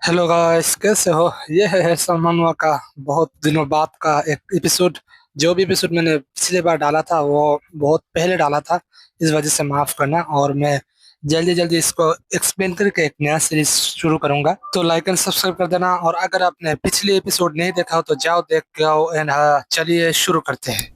Hello guys, कैसे हो? ये है सलमानुआ का बहुत दिनों बाद का एक एपिसोड। जो भी एपिसोड मैंने पिछली बार डाला था वो बहुत पहले डाला था। इस वजह से माफ करना। और मैं जल्दी जल्दी इसको एक्सप्लेन करके एक नया सीरीज शुरू करूंगा, तो लाइक एंड सब्सक्राइब कर देना। और अगर आपने पिछली एपिसोड नहीं देखा हो तो जाओ देख के आओ। एंड चलिए शुरू करते हैं।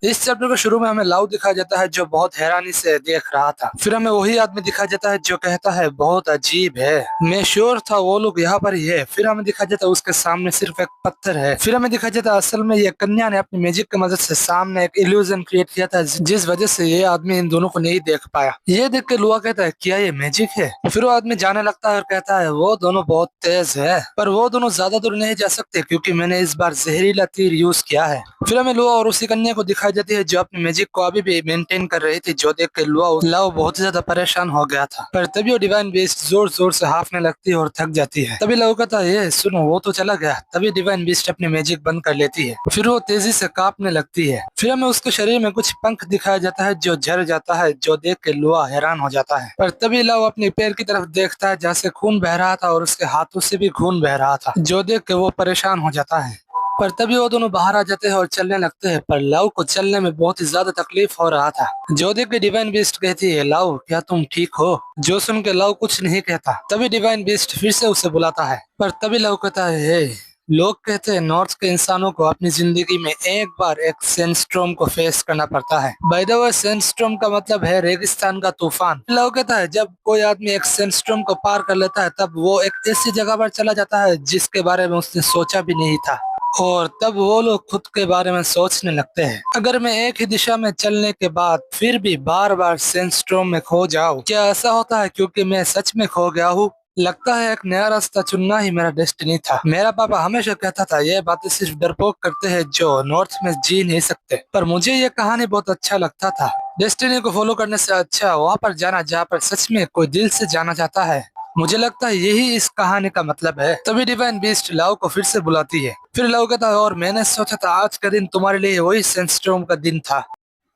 इस चैप्टर के शुरू में हमें लाउ दिखाया जाता है जो बहुत हैरानी से देख रहा था। फिर हमें वही आदमी दिखाया जाता है जो कहता है बहुत अजीब है, मैं श्योर था वो लोग यहाँ पर ही है। फिर हमें दिखाया जाता है उसके सामने सिर्फ एक पत्थर है। फिर हमें दिखाया जाता है असल में ये कन्या ने अपनी मैजिक की मदद से सामने एक इल्यूजन क्रिएट किया था, जिस वजह से ये आदमी इन दोनों को नहीं देख पाया। ये देख के लुआ कहता है क्या ये मैजिक है? फिर वो आदमी जाने लगता है और कहता है वो दोनों बहुत तेज है, पर वो दोनों ज्यादा दूर नहीं जा सकते क्योंकि मैंने इस बार जहरीला तीर यूज किया है। फिर हमें लुआ और उसी कन्या को दिखाई जाती है जो अपनी मैजिक को अभी भी मेंटेन कर रही थी, जो देख के लुआ बहुत ज्यादा परेशान हो गया था। पर तभी वो डिवाइन बीस्ट जोर जोर से हाफने लगती है और थक जाती है। तभी लुआ कहता है ये सुनो वो तो चला गया। तभी डिवाइन बीस्ट अपनी मैजिक बंद कर लेती है। फिर वो तेजी से कांपने लगती है। फिर हमें उसके शरीर में कुछ पंख दिखाया जाता है जो झड़ जाता है, जो देख के लुआ हैरान हो जाता है। पर तभी लुआ अपने पैर की तरफ देखता है जहाँ से खून बह रहा था और उसके हाथों से भी खून बह रहा था, जो देख के वो परेशान हो जाता है। पर तभी वो दोनों बाहर आ जाते हैं और चलने लगते हैं। पर लव को चलने में बहुत ही ज्यादा तकलीफ हो रहा था, जो देख के डिवाइन बीस्ट कहती है लव क्या तुम ठीक हो? जो सुन के लव कुछ नहीं कहता। तभी डिवाइन बीस्ट फिर से उसे बुलाता है। पर तभी लव कहता है हे, लोग कहते हैं नॉर्थ के इंसानों को अपनी जिंदगी में एक बार एक सैंडस्टॉर्म को फेस करना पड़ता है। बाय द वे सैंडस्टॉर्म का मतलब है रेगिस्तान का तूफान। लव कहता है जब कोई आदमी एक सैंडस्टॉर्म को पार कर लेता है तब वो एक ऐसी जगह पर चला जाता है जिसके बारे में उसने सोचा भी नहीं था। और तब वो लोग खुद के बारे में सोचने लगते हैं, अगर मैं एक ही दिशा में चलने के बाद फिर भी बार बार सेंस्ट्रोम में खो जाऊं, क्या ऐसा होता है क्योंकि मैं सच में खो गया हूँ? लगता है एक नया रास्ता चुनना ही मेरा डेस्टिनी था। मेरा पापा हमेशा कहता था ये बातें सिर्फ डरपोक करते हैं जो नॉर्थ में जी नहीं सकते, पर मुझे ये कहानी बहुत अच्छा लगता था। डेस्टिनी को फॉलो करने से अच्छा वहाँ पर जाना जहाँ पर सच में कोई दिल से जाना चाहता है। मुझे लगता है यही इस कहानी का मतलब है। तभी डिवाइन बीस्ट लव को फिर से बुलाती है। फिर लव कहता है और मैंने सोचा था आज का दिन तुम्हारे लिए वही सेंस्ट्रोम का दिन था,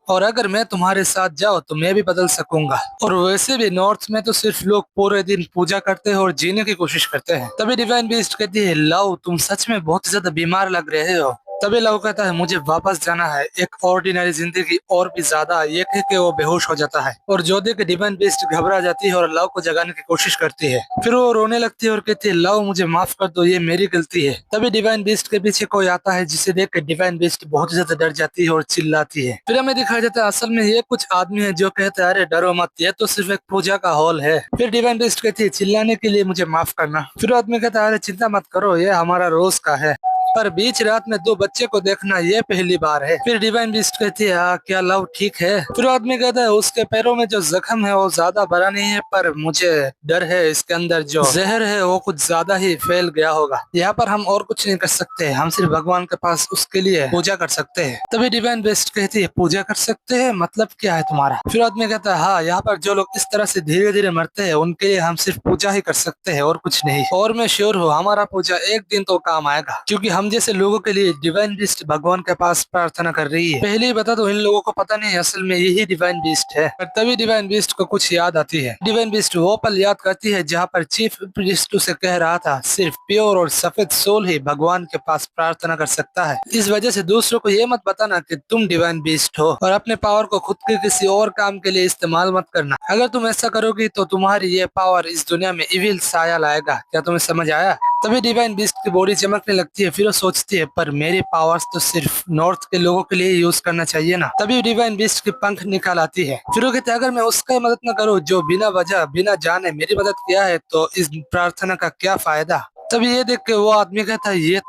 और अगर मैं तुम्हारे साथ जाऊँ तो मैं भी बदल सकूंगा। और वैसे भी नॉर्थ में तो सिर्फ लोग पूरे दिन पूजा करते हैं और जीने की कोशिश करते हैं। तभी डिवाइन बीस्ट कहती है लव तुम सच में बहुत ज्यादा बीमार लग रहे हो। तभी लव कहता है मुझे वापस जाना है एक ऑर्डिनरी जिंदगी और भी ज्यादा। ये कह के वो बेहोश हो जाता है और जो देख के डिवाइन बीस्ट घबरा जाती है और लव को जगाने की कोशिश करती है। फिर वो रोने लगती है और कहती है लव मुझे माफ कर दो, ये मेरी गलती है। तभी डिवाइन बीस्ट के पीछे कोई आता है जिसे देख के डिवाइन बीस्ट बहुत ज्यादा डर जाती है और चिल्लाती है। फिर हमें दिखाया जाता है असल में ये कुछ आदमी है जो कहते हैं अरे डरो मत, ये तो सिर्फ एक पूजा का हॉल है। फिर डिवाइन बीस्ट कहती है चिल्लाने के लिए मुझे माफ करना। फिर आदमी कहता है अरे चिंता मत करो, ये हमारा रोज का है, पर बीच रात में दो बच्चे को देखना ये पहली बार है। फिर डिवाइन बीस्ट कहती है क्या लव ठीक है? फिर आदमी कहता है उसके पैरों में जो जख्म है वो ज्यादा बड़ा नहीं है, पर मुझे डर है इसके अंदर जो जहर है वो कुछ ज्यादा ही फैल गया होगा। यहाँ पर हम और कुछ नहीं कर सकते, हम सिर्फ भगवान के पास उसके लिए पूजा कर सकते हैं। तभी डिवाइन बीस्ट कहती है पूजा कर सकते हैं मतलब क्या है तुम्हारा? फिर आदमी कहता है हाँ, यहाँ पर जो लोग इस तरह से धीरे धीरे मरते हैं उनके लिए हम सिर्फ पूजा ही कर सकते हैं और कुछ नहीं। और मैं श्योर हूँ हमारा पूजा एक दिन तो काम आएगा, क्योंकि हम जैसे लोगों के लिए डिवाइन बीस्ट भगवान के पास प्रार्थना कर रही है। पहले ही बता दो इन लोगों को पता नहीं असल में यही डिवाइन बीस्ट है। पर तभी डिवाइन बीस्ट को कुछ याद आती है। डिवाइन बीस्ट वो पल याद करती है जहाँ पर चीफ प्रीस्ट उसे कह रहा था सिर्फ प्योर और सफेद सोल ही भगवान के पास प्रार्थना कर सकता है। इस वजह से दूसरों को ये मत बताना कि तुम डिवाइन बीस्ट हो, और अपने पावर को खुद के किसी और काम के लिए इस्तेमाल मत करना। अगर तुम ऐसा करोगी तो तुम्हारी ये पावर इस दुनिया में इविल साया लाएगा। क्या तुम्हें समझ आया? तभी डिवाइन बीस्ट की बॉडी चमकने लगती है। फिर वो सोचती है पर मेरी पावर्स तो सिर्फ नॉर्थ के लोगों के लिए यूज करना चाहिए ना। तभी डिवाइन बीस्ट के पंख निकाल आती है। फिर वो कहते हैं अगर मैं उसका मदद न करूँ जो बिना वजह बिना जाने मेरी मदद किया है तो इस प्रार्थना का क्या फायदा? तभी ये देख के वो आदमी कहता है ये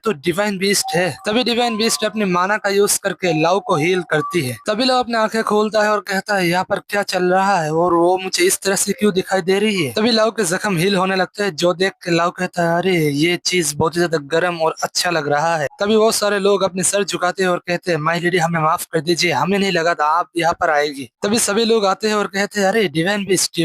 तो डिवाइन बीस्ट है। तभी डिवाइन बीस्ट अपनी माना का यूज करके लव को हील करती है। तभी लव अपने आंखें खोलता है और कहता है यहाँ पर क्या चल रहा है और वो मुझे इस तरह से क्यों दिखाई दे रही है? तभी लव के जख्म हील होने लगते हैं, जो देख के लव कहता है अरे ये चीज बहुत ज्यादा गर्म और अच्छा लग रहा है। तभी बहुत सारे लोग अपने सर झुकाते हैं और कहते हैं माय लेडी हमें माफ कर दीजिए, हमें नहीं लगा था आप यहाँ पर आएगी। तभी सभी लोग आते हैं और कहते हैं अरे डिवाइन बीस्ट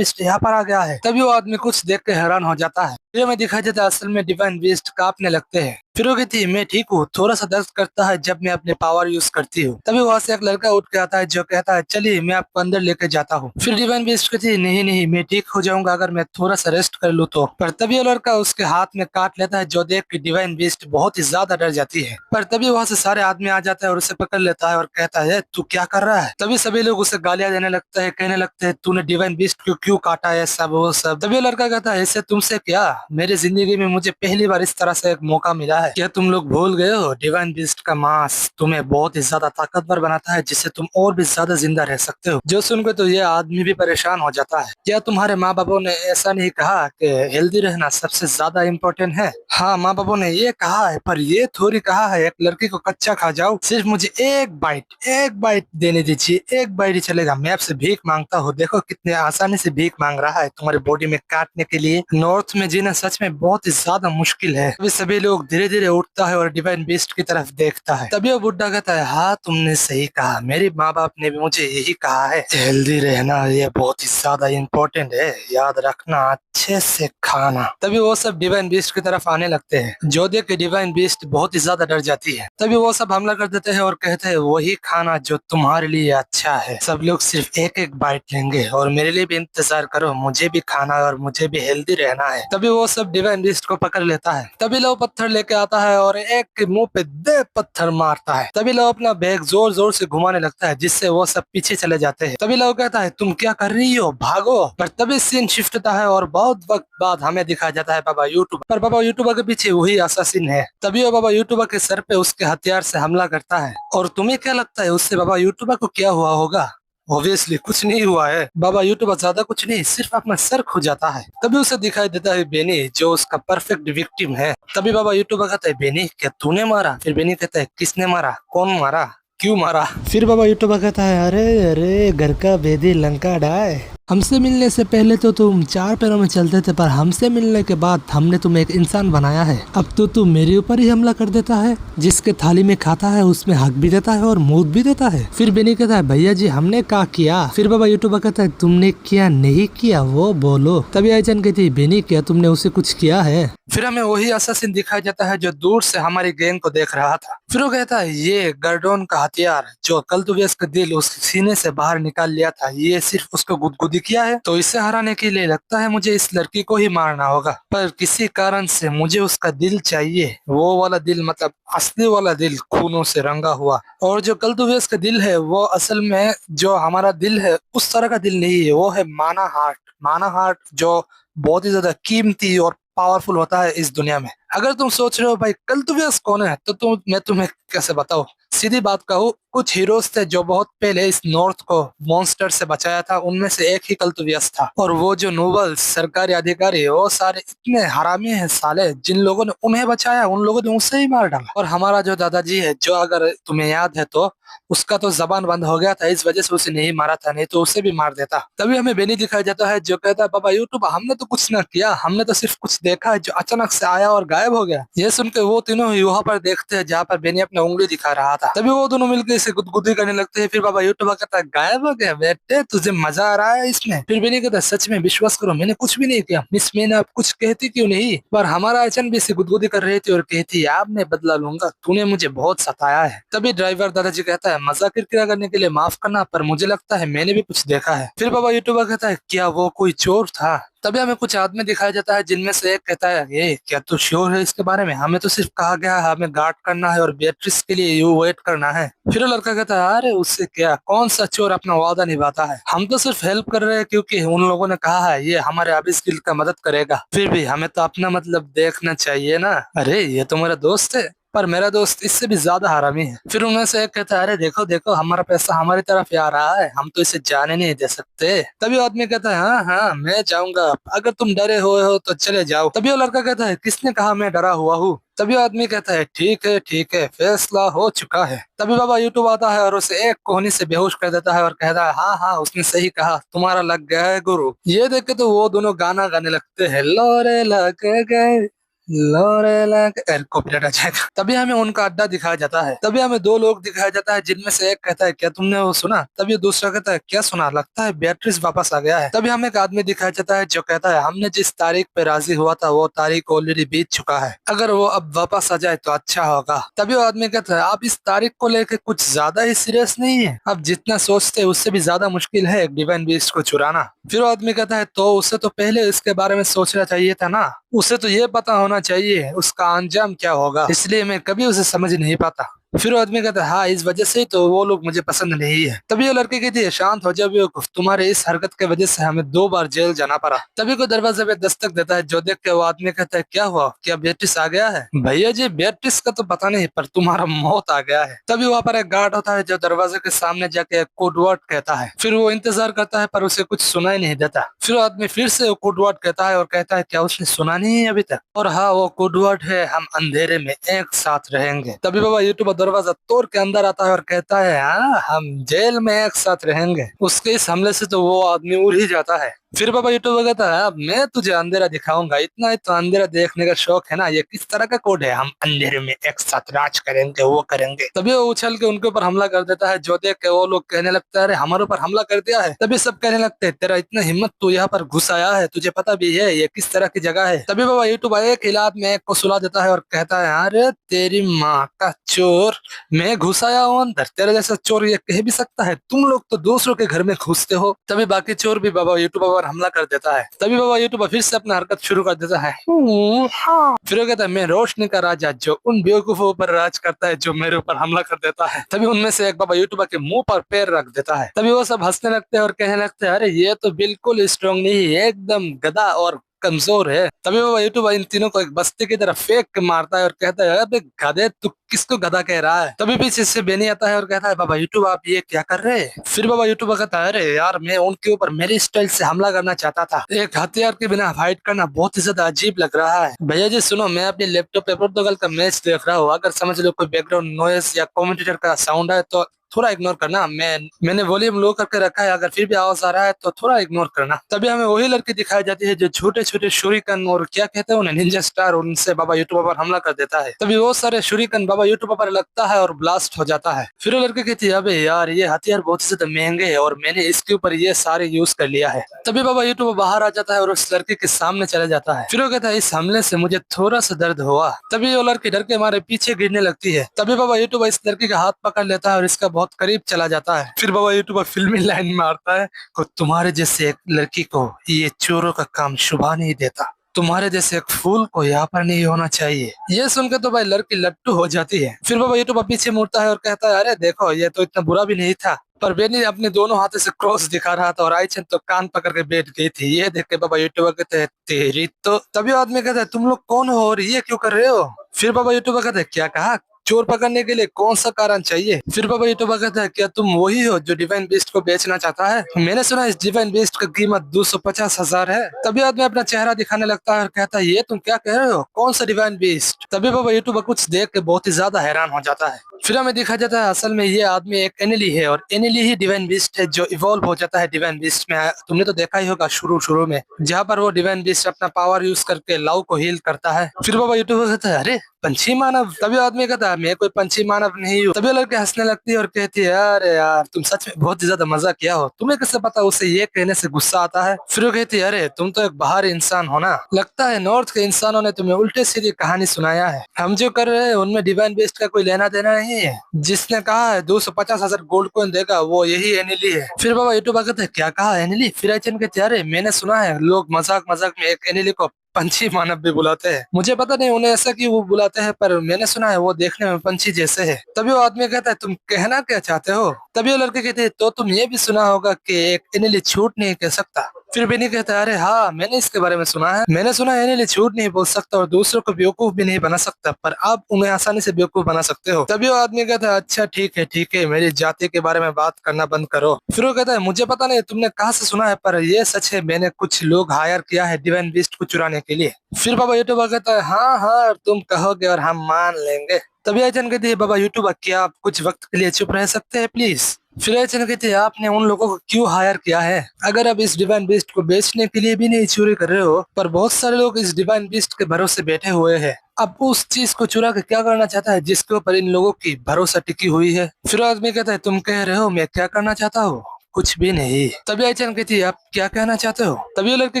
यहाँ पर आ गया है। तभी वो आदमी कुछ देख के हैरान हो जाता है। फिर हमें दिखाई देता है असल में डिवाइन बीस्ट कांपने लगते हैं। फिर वो कहती है मैं ठीक हूँ, थोड़ा सा दर्द करता है जब मैं अपने पावर यूज करती हूँ। तभी वहां से एक लड़का उठ के आता है जो कहता है चलिए मैं आपको अंदर लेके जाता हूँ। फिर डिवाइन बीस्ट कहती है नहीं नहीं, मैं ठीक हो जाऊंगा अगर मैं थोड़ा सा रेस्ट कर लूँ तो। पर तभी वो लड़का उसके हाथ में काट लेता है जो देख के डिवाइन बीस्ट बहुत ही ज्यादा डर जाती है। पर तभी वहां से सारे आदमी आ जाता है और उसे पकड़ लेता है और कहता है तू क्या कर रहा है। तभी सभी लोग उसे गालियां देने लगते हैं, कहने लगते हैं तूने डिवाइन बीस्ट को क्यों काटा है, सब वो सब। तभी वो लड़का कहता है इससे तुमसे क्या, मेरी जिंदगी में मुझे पहली बार इस तरह से एक मौका मिला है। क्या तुम लोग भूल गए हो, डिवाइन बीस्ट का मांस तुम्हें बहुत ही ज्यादा ताकतवर बनाता है जिससे तुम और भी ज्यादा जिंदा रह सकते हो। जो सुनकर तो ये आदमी भी परेशान हो जाता है। क्या तुम्हारे माँ बापों ने ऐसा नहीं कहा कि हेल्दी रहना सबसे ज्यादा इम्पोर्टेंट है? हाँ, माँ बापों ने ये कहा है, पर ये थोड़ी कहा है एक लड़की को कच्चा खा जाओ। सिर्फ मुझे एक बाइट देने दीजिए, एक बाइट ही चलेगा। मैं आपसे भीख मांगता हूँ, देखो कितने आसानी से भीख मांग रहा है तुम्हारी बॉडी में काटने के लिए। नॉर्थ में जीना सच में बहुत ही ज्यादा मुश्किल है। अभी सभी लोग धीरे धीरे उठता है और डिवाइन बीस्ट की तरफ देखता है। तभी वो बुड्ढा कहता है हाँ तुमने सही कहा, मेरे माँ बाप ने भी मुझे यही कहा है, हेल्दी रहना ये बहुत ही ज्यादा इम्पोर्टेंट है, याद रखना, अच्छे से खाना। तभी वो सब डिवाइन बीस्ट की तरफ आने लगते हैं जो देख के डिवाइन बीस्ट बहुत ही ज्यादा डर जाती है। तभी वो सब हमला कर देते हैं और कहते हैं वही खाना जो तुम्हारे लिए अच्छा है। सब लोग सिर्फ एक एक बाइट लेंगे और मेरे लिए भी इंतजार करो, मुझे भी खाना है और मुझे भी हेल्दी रहना है। तभी वो सब डिवाइन बीस्ट को पकड़ लेता है। तभी लो पत्थर लेके आता है और एक के मुंह पे दे पत्थर मारता है। तभी लो अपना बैग जोर जोर से घुमाने लगता है जिससे वो सब पीछे चले जाते हैं। तभी लो कहता है तुम क्या कर रही हो, भागो। पर तभी सीन शिफ्ट होता है और बहुत वक्त बाद हमें दिखाया जाता है बाबा यूट्यूबर। पर बाबा यूट्यूबर के पीछे वही असासिन है। तभी वो बाबा यूट्यूबर के सर पे उसके हथियार से हमला करता है। और तुम्हें क्या लगता है उससे बाबा यूट्यूबर को क्या हुआ होगा? ऑब्वियसली कुछ नहीं हुआ है। बाबा यूट्यूबर ज्यादा कुछ नहीं, सिर्फ अपना सर खो जाता है। तभी उसे दिखाई देता है बेनी जो उसका परफेक्ट विक्टिम है। तभी बाबा यूट्यूबर कहता है बेनी क्या तूने मारा? फिर बेनी कहता है किसने मारा, कौन मारा, क्यों मारा? फिर बाबा यूट्यूबर कहता है अरे अरे घर का भेदी लंका डाय, हमसे मिलने से पहले तो तुम चार पैरों में चलते थे, पर हमसे मिलने के बाद हमने तुम्हें एक इंसान बनाया है। अब तो तुम मेरे ऊपर ही हमला कर देता है, जिसके थाली में खाता है उसमें हक भी देता है और मौत भी देता है। फिर बेनी कहता है भैया जी हमने क्या किया? फिर बाबा यूट्यूबर कहता है तुमने क्या नहीं किया वो बोलो। तभी आईचन कहती है बेनी क्या तुमने उसे कुछ किया है? फिर हमें वही असासिन दिखाया जाता है जो दूर से हमारी गैंग को देख रहा था। फिर वो कहता है ये गर्डोन का हथियार जो कल्तुवेस का दिल उसके सीने से बाहर निकाल लिया था, ये सिर्फ उसको गुदगुदी किया है। तो इसे हराने के लिए लगता है मुझे इस लड़की को ही मारना होगा, पर किसी कारण से मुझे उसका दिल चाहिए, वो वाला दिल, मतलब असली वाला दिल, खूनों से रंगा हुआ। और जो कल्तुवेस का दिल है वो असल में जो हमारा दिल है उस तरह का दिल नहीं है, वो है माना हार्ट। माना हार्ट जो बहुत ही ज्यादा कीमती और पावरफुल होता है इस दुनिया में। अगर तुम सोच रहे हो भाई कल्तुवेस कौन है, तो मैं तुम्हें कैसे बताऊं। सीधी बात कहूँ, कुछ हीरोज थे जो बहुत पहले इस नॉर्थ को मॉन्स्टर से बचाया था, उनमें से एक ही कल्तुवेस था। और वो जो नोबल्स, सरकारी अधिकारी, वो सारे इतने हरामी हैं साले, जिन लोगों ने उन्हें बचाया उन लोगों ने उसे ही मार डाला। और हमारा जो दादाजी है, जो अगर तुम्हें याद है तो उसका तो जबान बंद हो गया था, इस वजह से उसे नहीं मारा था, नहीं तो उसे भी मार देता। तभी हमें बेनी दिखाया जाता है जो कहता है बाबा यूट्यूब हमने तो कुछ ना किया, हमने तो सिर्फ कुछ देखा है जो अचानक से आया और गायब हो गया। ये सुनकर वो तीनों ही वहां पर देखते हैं जहाँ पर बेनी अपना उंगली दिखा रहा था। तभी वो दोनों मिलकर इसे गुदगुदी करने लगते हैं। फिर बाबा यूट्यूबर कहता है गायब हो गया बेटे, तुझे मजा आ रहा है इसमें? फिर बेनी कहता है सच में विश्वास करो मैंने कुछ भी नहीं किया। मिस मैंने आप कुछ कहती क्यों नहीं? पर हमारा अचन भी इसे गुदगुदी कर रही थी और कहती अब मैं बदला लूंगा, तूने मुझे बहुत सताया है। तभी ड्राइवर दादाजी कहता है मजाक किरकिरा करने के लिए माफ करना, पर मुझे लगता है मैंने भी कुछ देखा है। फिर बाबा यूट्यूबर कहता है क्या वो कोई चोर था? तभी हमें कुछ आदमी दिखाया जाता है जिनमें से एक कहता है ये क्या तू श्योर है इसके बारे में? हमें तो सिर्फ कहा गया है हमें गार्ड करना है और बेट्रिस के लिए यू वेट करना है। फिर वो लड़का कहता है अरे उससे क्या, कौन सा चोर अपना वादा निभाता है, हम तो सिर्फ हेल्प कर रहे हैं क्योंकि उन लोगों ने कहा है ये हमारे अबिस गिल्ड का मदद करेगा। फिर भी हमें तो अपना मतलब देखना चाहिए ना। अरे ये तो मेरा दोस्त है, पर मेरा दोस्त इससे भी ज्यादा हरामी है। फिर उनमें से एक कहता है अरे देखो देखो हमारा पैसा हमारी तरफ ही आ रहा है, हम तो इसे जाने नहीं दे सकते। तभी आदमी कहता है हाँ हाँ मैं जाऊंगा, अगर तुम डरे हुए हो तो चले जाओ। तभी वो लड़का कहता है किसने कहा मैं डरा हुआ हूँ? तभी आदमी कहता है ठीक है फैसला हो चुका है। तभी बाबा यूट्यूब आता है और उसे एक कोहनी से बेहोश कर देता है और कहता है हाँ उसने सही कहा, तुम्हारा लग गया है गुरु। ये देख के तो वो दोनों गाना गाने लगते हैं, लोरे लग गए लोरेला कॉपीराइट आ जाएगा। तभी हमें उनका अड्डा दिखाया जाता है। तभी हमें दो लोग दिखाया जाता है, जिनमें से एक कहता है क्या तुमने वो सुना? तभी दूसरा कहता है क्या सुना? लगता है बेatrice वापस आ गया है। तभी हमें एक आदमी दिखाया जाता है जो कहता है हमने जिस तारीख पे राजी हुआ था वो तारीख ऑलरेडी बीत चुका है, अगर वो अब वापस आ जाए तो अच्छा होगा। तभी वो आदमी कहता है आप इस तारीख को लेके कुछ ज्यादा ही सीरियस नहीं है? आप जितना सोचते हैं उससे भी ज्यादा मुश्किल है एक डिवाइन बीस्ट को चुराना। फिर वो आदमी कहता है तो उसे तो पहले इसके बारे में सोचना चाहिए था ना, उसे तो ये पता होना चाहिए उसका अंजाम क्या होगा, इसलिए मैं कभी उसे समझ नहीं पाता। फिर वो आदमी कहता है हाँ इस वजह से ही तो वो लोग मुझे पसंद नहीं है। तभी वो लड़की कहती है शांत हो जाओ बेवकूफ, तुम्हारे इस हरकत की वजह से हमें 2 बार जेल जाना पड़ा। तभी कोई दरवाजे पे दस्तक देता है, जो देख के वो आदमी कहता है क्या हुआ, क्या बेatrice आ गया है? भैया जी बेatrice का तो पता नहीं, पर तुम्हारा मौत आ गया है। तभी वहाँ पर एक गार्ड होता है जो दरवाजे के सामने जाके कोड वर्ड कहता है। फिर वो इंतजार करता है पर उसे कुछ सुनाई नहीं देता। फिर वो आदमी फिर से कोड वर्ड कहता है और कहता है क्या उसने सुना नहीं है अभी तक? और हाँ वो कोड वर्ड है हम अंधेरे में एक साथ रहेंगे। तभी बाबा यूट्यूबर दरवाजा तोड़ के अंदर आता है और कहता है हाँ हम जेल में एक साथ रहेंगे। उसके इस हमले से तो वो आदमी उड़ ही जाता है। फिर बाबा यूट्यूबर कहता है अब मैं तुझे अंधेरा दिखाऊंगा, इतना ही तो अंधेरा देखने का शौक है ना, ये किस तरह का कोड है, हम अंधेरे में एक साथ राज करेंगे वो करेंगे। तभी वो उछल के उनके ऊपर हमला कर देता है, जो देख के वो लोग कहने लगता है अरे हमारे ऊपर हमला कर दिया है। तभी सब कहने लगते हैं तेरा इतना हिम्मत, तू यहाँ पर घुस आया है, तुझे पता भी है ये किस तरह की जगह है? तभी बाबा यूट्यूबर एक हिलात में एक को सुला देता है और कहता है अरे तेरी माँ का चोर, मैं घुस आया हूँ अंदर, तेरे जैसा चोर ये कह भी सकता है? तुम लोग तो दूसरों के घर में घुसते हो। तभी बाकी चोर भी बाबा यूट्यूबर पर हमला कर देता है। तभी बाबा यूट्यूबर फिर से अपना हरकत शुरू कर देता है। फिर वो कहता है मैं रोशनी का राजा जो उन बेवकूफों पर राज करता है जो मेरे ऊपर हमला कर देता है। तभी उनमें से एक बाबा यूट्यूबर के मुंह पर पैर रख देता है। तभी वो सब हंसने लगते हैं और कहने लगते हैं अरे ये तो बिल्कुल स्ट्रांग नहीं है, एकदम गधा और कमजोर है। तभी वो यूट्यूबर इन तीनों को एक बस्ती की तरफ फेंक के मारता है और कहता है अबे गधे तू किसको गधा कह रहा है? तभी पीछे से बेनी आता है और कहता है बाबा यूट्यूब आप ये क्या कर रहे हैं? फिर बाबा यूट्यूबर कहता है अरे यार मैं उनके ऊपर मेरी स्टाइल से हमला करना चाहता था, एक हथियार के बिना फाइट करना बहुत ही ज्यादा अजीब लग रहा है। भैया जी सुनो, मैं अपने लैपटॉप पे पुर्तगाल का मैच देख रहा हूँ, अगर समझ लो कोई बैकग्राउंड नॉइस या कमेंटेटर का साउंड है तो थोड़ा इग्नोर करना, मैंने वॉल्यूम लो करके रखा है, अगर फिर भी आवाज आ रहा है तो थोड़ा इग्नोर करना। तभी हमें वही लड़की दिखाई जाती है जो छोटे छोटे शूरिकन और क्या कहते हैं उन्हें निंजा स्टार, उनसे बाबा यूट्यूबर पर हमला कर देता है। तभी वो सारे शूरिकन बाबा यूट्यूबर पर लगता है और ब्लास्ट हो जाता है। फिर वो लड़की कहती है अबे यार ये हथियार बहुत ही ज्यादा महंगे है और मैंने इसके ऊपर ये सारे यूज कर लिया है। तभी बाबा यूट्यूबर बाहर आ जाता है और उस लड़की के सामने चले जाता है। फिर वो कहता है इस हमले से मुझे थोड़ा सा दर्द हुआ। तभी वो लड़की डर के मारे पीछे गिरने लगती है। तभी बाबा यूट्यूबर इस लड़की का हाथ पकड़ लेता है और इसका बहुत करीब चला जाता है। फिर बाबा यूट्यूबर फिल्मी लाइन मारता है को तुम्हारे जैसे एक लड़की को ये चोरों का काम शुभा नहीं देता, तुम्हारे जैसे एक फूल को यहाँ पर नहीं होना चाहिए। ये सुनकर तो भाई लड़की लट्टू हो जाती है। फिर बाबा यूट्यूबर पीछे मुड़ता है और कहता है अरे देखो ये तो इतना बुरा भी नहीं था, पर बेनी अपने दोनों हाथों से क्रॉस दिखा रहा था और आईचन तो कान पकड़ के बैठ गई थी। ये देख के बाबा यूट्यूबर कहते हैं तेरी तो। तभी आदमी कहता है तुम लोग कौन हो और ये क्यों कर रहे हो? फिर बाबा यूट्यूबर कहते हैं क्या कहा, चोर पकड़ने के लिए कौन सा कारण चाहिए? फिर बाबा यूट्यूबर कहता है क्या तुम वही हो जो डिवाइन बीस्ट को बेचना चाहता है? मैंने सुना इस डिवाइन बीस्ट का कीमत 250,000 है। तभी आदमी अपना चेहरा दिखाने लगता है और कहता है ये तुम क्या कह रहे हो, कौन सा डिवाइन बीस्ट? तभी बाबा यूट्यूबर कुछ देख के बहुत ही ज्यादा हैरान हो जाता है। फिर हमें दिखा जाता है असल में ये आदमी एक एनिली है और एनिली ही डिवाइन बीस्ट है जो इवॉल्व हो जाता है डिवाइन बीस्ट में। तुमने तो देखा ही होगा शुरू शुरू में जहाँ पर वो डिवाइन बीस्ट अपना पावर यूज करके लाउ को हील करता है। फिर बाबा यूट्यूबर कहता है अरे पंछी मानव। तभी आदमी कहता है मैं कोई पंछी मानव नहीं हूँ। तभी लड़के हंसने लगती है और कहती है अरे यार तुम सच में बहुत ही ज्यादा मजा किया हो, तुम्हें कैसे पता? उसे ये कहने से गुस्सा आता है। फिर वो कहती है अरे तुम तो एक बाहरी इंसान हो ना, लगता है नॉर्थ के इंसानों ने तुम्हें उल्टे सीधी कहानी सुनाया है, हम जो कर रहे हैं उनमें डिवाइन बेस्ट का कोई लेना देना नहीं है। जिसने कहा है 250,000 गोल्ड कॉइन देगा वो यही एनिली है। फिर बाबा यूट्यूबर कहते हैं क्या कहा एनिली? फिर अचन कहते अरे मैंने सुना है लोग मजाक मजाक में एक एनिली को पंछी मानव भी बुलाते हैं, मुझे पता नहीं उन्हें ऐसा क्यों वो बुलाते हैं, पर मैंने सुना है वो देखने में पंछी जैसे है। तभी वो आदमी कहता है तुम कहना क्या चाहते हो? तभी वो लड़के कहते हैं तो तुम ये भी सुना होगा कि एक एनिली झूठ नहीं कह सकता। फिर बेनी कहता है अरे हाँ मैंने इसके बारे में सुना है, मैंने सुना है एनिली झूठ नहीं बोल सकता और दूसरों को बेवकूफ भी नहीं बना सकता, पर आप उन्हें आसानी से बेवकूफ बना सकते हो। तभी वो आदमी कहता है अच्छा ठीक है मेरी जाति के बारे में बात करना बंद करो। फिर वो कहता है मुझे पता नहीं तुमने कहाँ से सुना है, पर ये सच है मैंने कुछ लोग हायर किया है डिवाइन बीस्ट को चुराने के लिए। फिर बाबा यूट्यूबर कहता है हाँ तुम कहोगे और हम मान लेंगे। तभी अजन कहती है बाबा यूट्यूबर क्या आप कुछ वक्त के लिए चुप रह सकते हैं प्लीज? फिर एचन कहती है आपने उन लोगों को क्यों हायर किया है? अगर आप इस डिवाइन बीस्ट को बेचने के लिए भी नहीं चोरी कर रहे हो, पर बहुत सारे लोग इस डिवाइन बीस्ट के भरोसे बैठे हुए हैं। अब उस चीज को चुरा के क्या करना चाहता है जिसके ऊपर इन लोगों की भरोसा टिकी हुई है? फिर आदमी कहता है तुम कह रहे हो मैं क्या करना चाहता हूँ? कुछ भी नहीं। तभी आयचन कहती है आप क्या कहना चाहते हो? तभी वो लड़की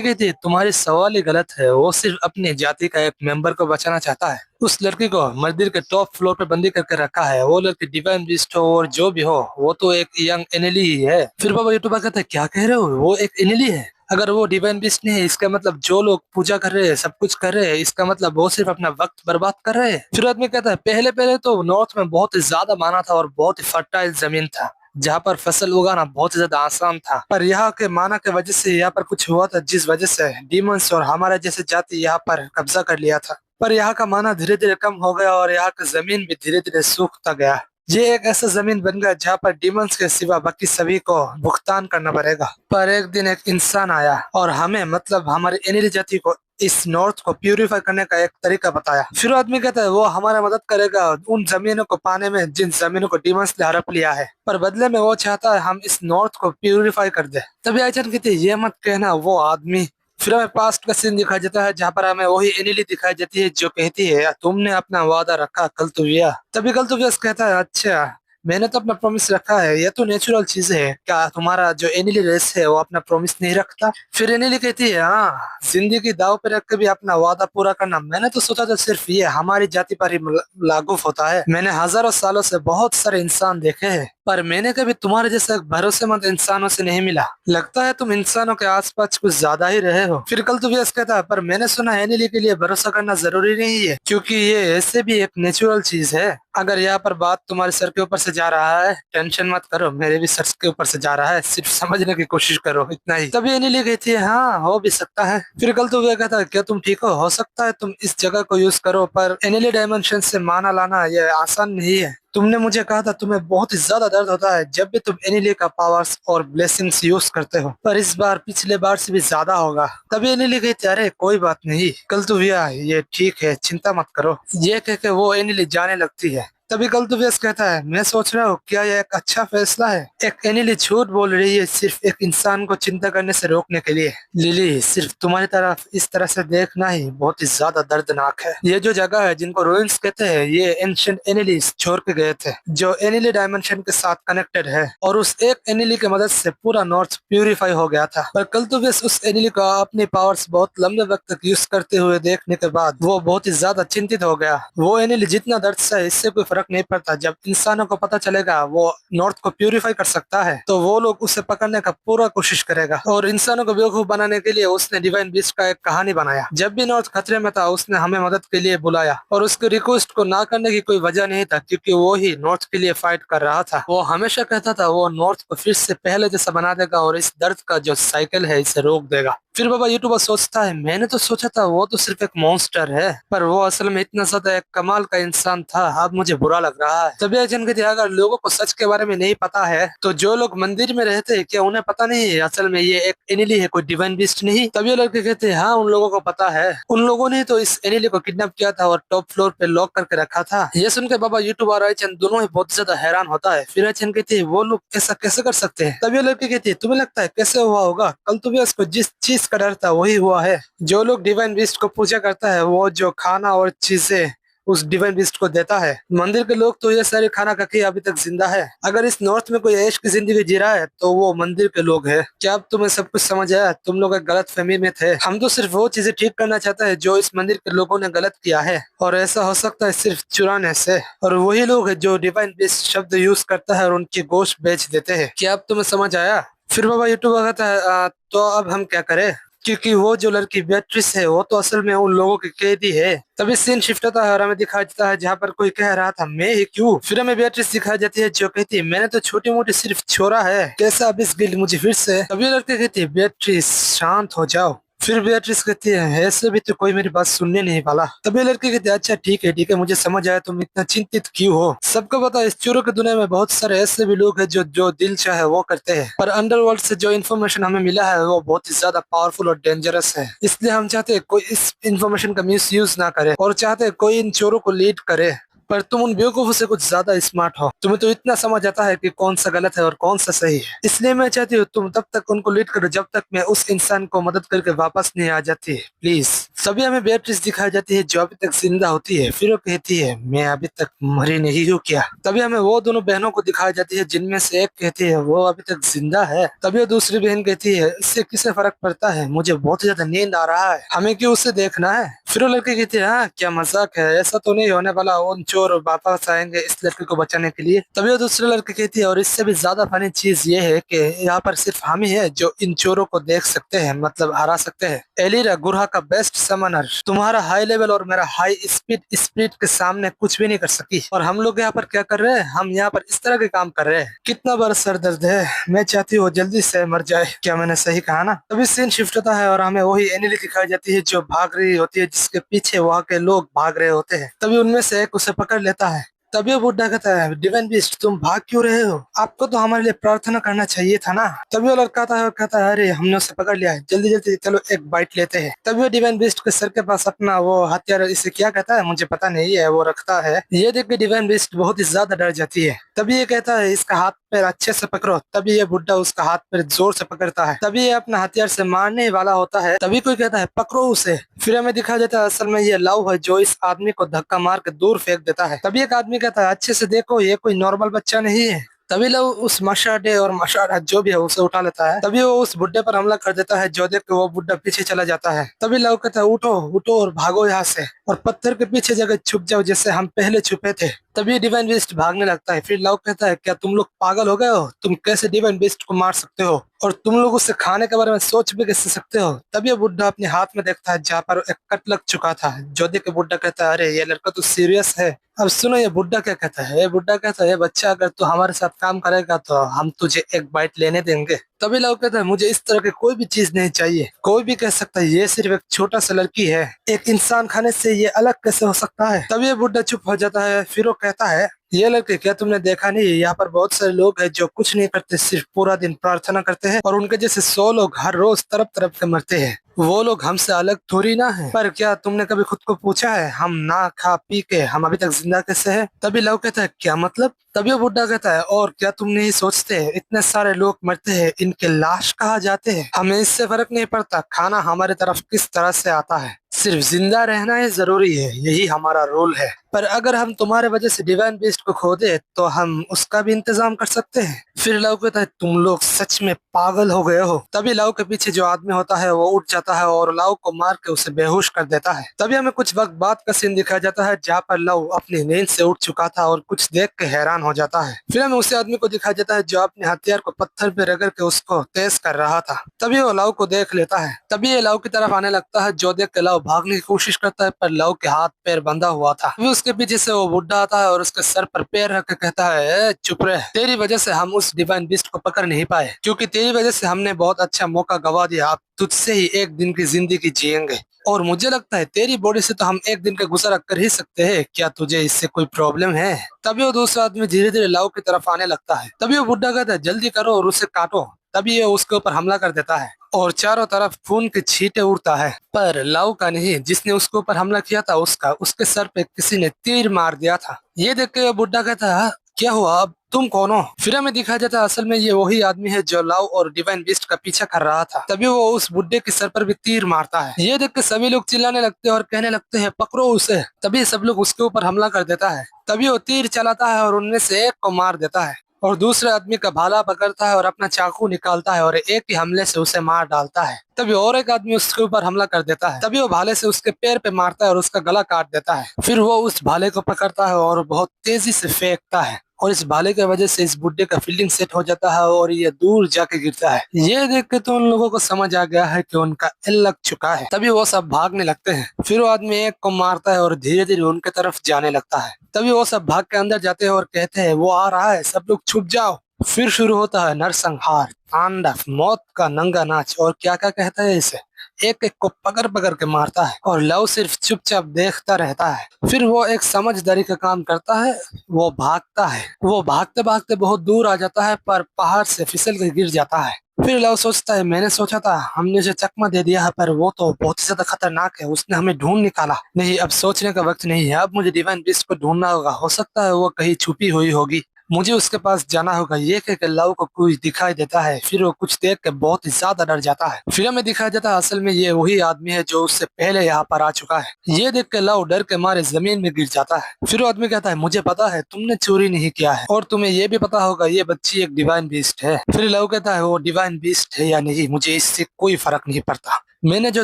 कहती है तुम्हारी सवाल ही गलत है, वो सिर्फ अपनी जाति का एक मेंबर को बचाना चाहता है। उस लड़की को मंदिर के टॉप फ्लोर पे बंदी करके रखा है। वो लड़की डिवाइन बीस्ट हो और जो भी हो, वो तो एक यंग एनिली ही है। फिर बाबा यूट्यूबर कहता है क्या कह रहे हो, वो एक एनिली है? अगर वो डिवाइन बीस्ट नहीं है, इसका मतलब जो लोग पूजा कर रहे हैं, सब कुछ कर रहे हैं, इसका मतलब वो सिर्फ अपना वक्त बर्बाद कर रहे हैं। फिर आदमी कहता है पहले पहले तो नॉर्थ में बहुत ही ज्यादा माना था और बहुत ही फर्टाइल जमीन था, जहाँ पर फसल उगाना बहुत ही ज्यादा आसान था। पर यहाँ के माना के वजह से यहाँ पर कुछ हुआ था, जिस वजह से डीमंस और हमारे जैसे जाति यहाँ पर कब्जा कर लिया था। पर यहाँ का माना धीरे धीरे कम हो गया और यहाँ का जमीन भी धीरे धीरे सूखता गया। ये एक ऐसा जमीन बन गया जहाँ पर डीमंस के सिवा बाकी सभी को भुगतान करना पड़ेगा। पर एक दिन एक इंसान आया और हमें मतलब हमारी एनिली जाति को इस नॉर्थ को प्यूरिफाई करने का एक तरीका बताया। फिर आदमी कहता है वो हमारा मदद करेगा उन जमीनों को पाने में जिन जमीनों को डीमंस ने हड़प लिया है, पर बदले में वो चाहता है हम इस नॉर्थ को प्यूरिफाई कर दे। तभी आयचन कहती है ये मत कहना वो आदमी। फिर हमें पास्ट का सीन दिखाई देता है जहाँ पर हमें वही एनिली दिखाई देती है जो कहती है तुमने अपना वादा रखा कल्तुविया। तभी कल्तुवियस कहता है अच्छा मैंने तो अपना प्रॉमिस रखा है, ये तो नेचुरल चीज है, क्या तुम्हारा जो एनिली रेस है वो अपना प्रॉमिस नहीं रखता? फिर एनिली कहती है हाँ, जिंदगी दाव पे रख के भी अपना वादा पूरा करना, मैंने तो सोचा था सिर्फ ये हमारी जाति पर ही लागू होता है। मैंने हजारों सालों से बहुत सारे इंसान देखे हैं, पर मैंने कभी तुम्हारे जैसा भरोसेमंद इंसानों से नहीं मिला। लगता है तुम इंसानों के आसपास कुछ ज्यादा ही रहे हो। फिर कल्तुवियस कहता है पर मैंने सुना है एनिली के लिए भरोसा करना जरूरी नहीं है, क्योंकि ये ऐसे भी एक नेचुरल चीज है। अगर यहाँ पर बात तुम्हारे सर के ऊपर से जा रहा है, टेंशन मत करो, मेरे भी सर के ऊपर से जा रहा है, सिर्फ समझने की कोशिश करो, इतना ही। तभी एनिली कहती है हाँ हो भी सकता है। फिर कल्तुवियस कहता है क्या तुम ठीक हो सकता है तुम इस जगह को यूज करो, पर एनिली डायमेंशन से माना लाना ये आसान नहीं है। तुमने मुझे कहा था तुम्हें बहुत ही ज्यादा दर्द होता है जब भी तुम एनिली का पावर्स और ब्लेसिंग्स यूज करते हो, पर इस बार पिछले बार से भी ज्यादा होगा। तभी एनिली कहती अरे कोई बात नहीं कल्तुविया, ये ठीक है, चिंता मत करो। ये कह के वो एनिली जाने लगती है। तभी कल्तुवियस कहता है मैं सोच रहा हूँ क्या यह एक अच्छा फैसला है? एक एनिली झूठ बोल रही है सिर्फ एक इंसान को चिंता करने से रोकने के लिए। लिली सिर्फ तुम्हारी तरफ इस तरह से देखना ही बहुत ही ज्यादा दर्दनाक है। ये जो जगह है जिनको रूइंस कहते हैं, ये एंशिएंट एनिलीज छोड़ के गए थे जो एनिली डायमेंशन के साथ कनेक्टेड है, और उस एक एनिली की मदद से पूरा नॉर्थ प्यूरिफाई हो गया था। पर कल्तुवियस उस एनिली को अपनी पावर्स बहुत लंबे वक्त तक यूज करते हुए देखने के बाद वो बहुत ही ज्यादा चिंतित हो गया। वो एनिली जितना दर्द से इससे कोई फर्क नहीं पड़ता, जब इंसानों को पता चलेगा वो नॉर्थ को प्यूरिफाई कर सकता है तो वो लोग उसे पकड़ने का पूरा कोशिश करेगा। और इंसानों को बेवकूफ बनाने के लिए उसने डिवाइन बीस्ट का एक कहानी बनाया। जब भी नॉर्थ खतरे में था उसने हमें मदद के लिए बुलाया, और उसके रिक्वेस्ट को ना करने की कोई वजह नहीं था, क्योंकि वो ही नॉर्थ के लिए फाइट कर रहा था। वो हमेशा कहता था वो नॉर्थ को फिर से पहले जैसा बना देगा और इस दर्द का जो साइकिल है इसे रोक देगा। फिर बाबा यूट्यूबर सोचता है मैंने तो सोचा था वो तो सिर्फ एक मॉन्स्टर है, पर वो असल में इतना ज्यादा एक कमाल का इंसान था, अब मुझे बुरा लग रहा है। तभी अजन कहती है अगर लोगों को सच के बारे में नहीं पता है तो जो लोग मंदिर में रहते हैं क्या उन्हें पता नहीं है असल में ये एक एनिली है, कोई डिवाइन बीस्ट नहीं? तभी लड़के कहते हैं हाँ उन लोगों को पता है, उन लोगों ने तो इस एनिली को किडनैप किया था और टॉप फ्लोर पे लॉक करके रखा था। ये सुनकर बाबा यूट्यूब और अचन दोनों ही बहुत ज्यादा हैरान होता है। फिर अचन कहती है वो लोग ऐसा कैसे कर सकते हैं? तभी लड़की कहती है तुम्हें लगता है कैसे हुआ होगा? कल तुम्हें उसको जिस चीज का डर था वही हुआ है। जो लोग डिवाइन बीस्ट को पूजा करता है वो जो खाना और चीजें उस डिवाइन बीस्ट को देता है, मंदिर के लोग तो ये सारे खाना खा के अभी तक जिंदा है। अगर इस नॉर्थ में कोई ऐश की जिंदगी जी रहा है तो वो मंदिर के लोग हैं। क्या अब तुम्हें सब कुछ समझ आया? तुम लोग एक गलत फहमी में थे, हम तो सिर्फ वो चीजें ठीक करना चाहते हैं जो इस मंदिर के लोगों ने गलत किया है, और ऐसा हो सकता है सिर्फ चुराने से। और वही लोग हैं जो डिवाइन बीस्ट शब्द यूज करता है और उनकी गोश्त बेच देते हैं। क्या अब तुम्हें समझ आया? फिर बाबा यूट्यूब कहता है तो अब हम क्या करें, क्योंकि वो जो लड़की बेट्रिस है वो तो असल में उन लोगों की कैदी है। तभी सीन शिफ्ट होता है और हमें दिखाई देता है जहाँ पर कोई कह रहा था मैं ही क्यों। फिर हमें बेट्रिस दिखाई जाती है जो कहती है मैंने तो छोटी मोटी सिर्फ छोरा है, कैसा अब इस गिल्ड मुझे फिर से। तभी लड़के कहती है बेट्रिस शांत हो जाओ। फिर बेट्रिस कहती है ऐसे भी तो कोई मेरी बात सुनने नहीं वाला। तभी लड़की कहती है अच्छा ठीक है मुझे समझ आया, तुम इतना चिंतित क्यों हो। सबको पता है इस चोरों की दुनिया में बहुत सारे ऐसे भी लोग हैं जो जो दिल चाहे वो करते हैं, पर अंडरवर्ल्ड से जो इन्फॉर्मेशन हमें मिला है वो बहुत ही ज्यादा पावरफुल और डेंजरस है। इसलिए हम चाहते हैं कोई इस इन्फॉर्मेशन का मिस यूज ना करे और चाहते हैं कोई इन चोरों को लीड करे। पर तुम उन बेवकूफों से कुछ ज्यादा स्मार्ट हो। तुम्हें तो इतना समझ आता है कि कौन सा गलत है और कौन सा सही है। इसलिए मैं चाहती हूँ तुम तब तक उनको लीड करो जब तक मैं उस इंसान को मदद करके वापस नहीं आ जाती, प्लीज। तभी हमें बेatrice दिखाई जाती है जो अभी तक जिंदा होती है। फिर वो कहती है मैं अभी तक मरी नहीं हूँ क्या। तभी हमें वो दोनों बहनों को दिखाई जाती है जिनमें से एक कहती है वो अभी तक जिंदा है। तभी वो दूसरी बहन कहती है इससे किसे फर्क पड़ता है, मुझे बहुत ज्यादा नींद आ रहा है, हमें क्यों उसे देखना है। फिर वो लड़की कहती है हाँ क्या मजाक है, ऐसा तो नहीं होने वाला, उन चोर वापस आएंगे इस लड़की को बचाने के लिए। तभी वो दूसरे लड़की कहती है और इससे भी ज्यादा फनी चीज ये है कि यहाँ पर सिर्फ हम ही है जो इन चोरों को देख सकते हैं, मतलब हरा सकते हैं। एलिरा गुरहा का बेस्ट समनर तुम्हारा हाई लेवल और मेरा हाई स्पीड के सामने कुछ भी नहीं कर सकी। और हम लोग यहाँ पर क्या कर रहे हैं, हम यहाँ पर इस तरह के काम कर रहे हैं। कितना बड़ा सर दर्द है, मैं चाहती हूँ जल्दी से मर जाए। क्या मैंने सही कहा ना। तभी सीन शिफ्ट होता है और हमें वही एनिली दिखाई जाती है जो भाग रही होती है, जिसके पीछे वहाँ के लोग भाग रहे होते हैं। तभी उनमें से एक उसे पकड़ लेता है। तभी वो बुड्ढा कहता है डिवाइन बीस्ट तुम भाग क्यों रहे हो, आपको तो हमारे लिए प्रार्थना करना चाहिए था ना। तभी वो लड़का आता है और कहता है अरे हमने उसे पकड़ लिया है, जल्दी जल्दी चलो एक बाइट लेते हैं। तभी वो डिवाइन बीस्ट के सर के पास अपना वो हथियार, इसे क्या कहता है मुझे पता नहीं है, वो रखता है। ये देख के डिवाइन बीस्ट बहुत ही ज्यादा डर जाती है। तभी ये कहता है इसका हाथ पैर अच्छे से पकड़ो। तभी ये बुड्ढा उसका हाथ पैर जोर से पकड़ता है। तभी ये अपना हथियार से मारने वाला होता है। तभी कोई कहता है पकड़ो उसे। फिर हमें दिखाया जाता है असल में ये लव है जो इस आदमी को धक्का मार के दूर फेंक देता है। तभी एक आदमी कहता है अच्छे से देखो ये कोई नॉर्मल बच्चा नहीं है। तभी लव उस मशाडे और मशाडा जो भी है उसे उठा लेता है। तभी वो उस बुड्ढे पर हमला कर देता है जो देख के वो बुड्ढा पीछे चला जाता है। तभी लव कहता है उठो उठो और भागो यहाँ से और पत्थर के पीछे जगह छुप जाओ जैसे हम पहले छुपे थे। तभी डिवाइन बीस्ट भागने लगता है। फिर लव कहता है क्या तुम लोग पागल हो गए हो, तुम कैसे डिवाइन बीस्ट को मार सकते हो और तुम लोग उसे खाने के बारे में सोच भी कैसे सकते हो। तभी बुड्ढा अपने हाथ में देखता है जहाँ पर एक कट लग चुका था। जो देख के बुड्ढा कहता है अरे ये लड़का तो सीरियस है। अब सुनो ये बुड्ढा क्या कहता है। ये बुड्ढा कहता है बच्चा अगर तू हमारे साथ काम करेगा तो हम तुझे एक बाइट लेने देंगे। तभी लोग कहता है मुझे इस तरह की कोई भी चीज नहीं चाहिए। कोई भी कह सकता है ये सिर्फ एक छोटा सा लड़की है, एक इंसान खाने से ये अलग कैसे हो सकता है। तभी ये बुड्ढा चुप हो जाता है। फिर वो कहता है ये लड़के क्या तुमने देखा नहीं, यहाँ पर बहुत सारे लोग हैं जो कुछ नहीं करते, सिर्फ पूरा दिन प्रार्थना करते हैं और उनके जैसे 100 लोग हर रोज तरफ तरफ के मरते हैं। वो लोग हमसे अलग थोड़ी ना है। पर क्या तुमने कभी खुद को पूछा है हम ना खा पी के हम अभी तक जिंदा कैसे हैं। तभी लव कहता है क्या मतलब। तभी वो बुड्ढा कहता है और क्या तुम नहीं सोचते इतने सारे लोग मरते हैं, इनके लाश कहाँ जाते हैं, हमें इससे फर्क नहीं पड़ता खाना हमारे तरफ किस तरह से आता है, सिर्फ जिंदा रहना ही जरूरी है, यही हमारा रोल है। पर अगर हम तुम्हारे वजह से डिवाइन बीस्ट को खो दे तो हम उसका भी इंतजाम कर सकते हैं। फिर लव कहता है तुम लोग सच में पागल हो गए हो। तभी लव के पीछे जो आदमी होता है वो उठ जाता है और लव को मार के उसे बेहोश कर देता है। तभी हमें कुछ वक्त बाद का सीन दिखाया जाता है जहाँ पर लव अपनी नींद से उठ चुका था और कुछ देख के हैरान हो जाता है। फिर हमें उसी आदमी को दिखाया जाता है जो अपने हथियार को पत्थर पे रगड़ के उसको तेज कर रहा था। तभी वो लव को देख लेता है। तभी ये लव की तरफ आने लगता है। जो देख के लव भागने की कोशिश करता है पर लव के हाथ पैर बंधा हुआ था। उसके पीछे से वो बुड्ढा आता है और उसके सर पर पैर रख के कहता है चुप रह, तेरी वजह से हम उस डिवाइन बीस्ट को पकड़ नहीं पाए, क्योंकि तेरी वजह से हमने बहुत अच्छा मौका गवा दिया। अब तुझसे ही एक दिन की जिंदगी जिएंगे और मुझे लगता है तेरी बॉडी से तो हम एक दिन का गुजारा कर ही सकते हैं, क्या तुझे इससे कोई प्रॉब्लम है। तभी वो दूसरा आदमी धीरे धीरे लव की तरफ आने लगता है। तभी वो बुड्ढा कहता है जल्दी करो और उसे काटो। तभी ये उसके ऊपर हमला कर देता है और चारों तरफ खून के छींटे उड़ता है, पर लव का नहीं, जिसने उसके ऊपर हमला किया था उसका, उसके सर पे किसी ने तीर मार दिया था। ये देख के बुड्ढा कहता है क्या हुआ, अब तुम कौन हो। फिर हमें दिखाया जाता है असल में ये वही आदमी है जो लव और डिवाइन बीस्ट का पीछा कर रहा था। तभी वो उस बुड्ढे के सर पर भी तीर मारता है। ये देख के सभी लोग चिल्लाने लगते हैं और कहने लगते हैं पकड़ो उसे। तभी सब लोग उसके ऊपर हमला कर देता है। तभी वो तीर चलाता है और उनमें से एक को मार देता है और दूसरे आदमी का भाला पकड़ता है और अपना चाकू निकालता है और एक ही हमले से उसे मार डालता है। तभी और एक आदमी उसके ऊपर हमला कर देता है। तभी वो भाले से उसके पैर पे मारता है और उसका गला काट देता है। फिर वो उस भाले को पकड़ता है और बहुत तेजी से फेंकता है और इस भाले की वजह से इस बुड्ढे का फील्डिंग सेट हो जाता है और ये दूर जाके गिरता है। ये देख के तो उन लोगों को समझ आ गया है कि उनका एल लग चुका है। तभी वो सब भागने लगते हैं। फिर वो आदमी एक को मारता है और धीरे धीरे उनके तरफ जाने लगता है। तभी वो सब भाग के अंदर जाते हैं और कहते हैं वो आ रहा है, सब लोग छुप जाओ। फिर शुरू होता है नरसंहार, तांडव, मौत का नंगा नाच और क्या क्या कहता है इसे, एक एक को पकड़ पकड़ के मारता है और लव सिर्फ चुपचाप देखता रहता है। फिर वो एक समझदारी का काम करता है, वो भागता है। वो भागते भागते बहुत दूर आ जाता है पर पहाड़ से फिसल के गिर जाता है फिर लव सोचता है मैंने सोचा था हमने उसे चकमा दे दिया है पर वो तो बहुत ही ज्यादा खतरनाक है, उसने हमें ढूंढ निकाला। नहीं, अब सोचने का वक्त नहीं है, अब मुझे डिवाइन बीस्ट को ढूंढना होगा, हो सकता है वो कहीं छुपी हुई होगी, मुझे उसके पास जाना होगा। ये कह के लव को कुछ दिखाई देता है, फिर वो कुछ देख के बहुत ही ज्यादा डर जाता है। फिर हमें दिखाई देता है असल में ये वही आदमी है जो उससे पहले यहाँ पर आ चुका है। ये देख के लव डर के मारे जमीन में गिर जाता है। फिर वो आदमी कहता है मुझे पता है तुमने चोरी नहीं किया है और तुम्हें ये भी पता होगा ये बच्ची एक डिवाइन बीस्ट है। फिर लव कहता है वो डिवाइन बीस्ट है या नहीं मुझे इससे कोई फर्क नहीं पड़ता, मैंने जो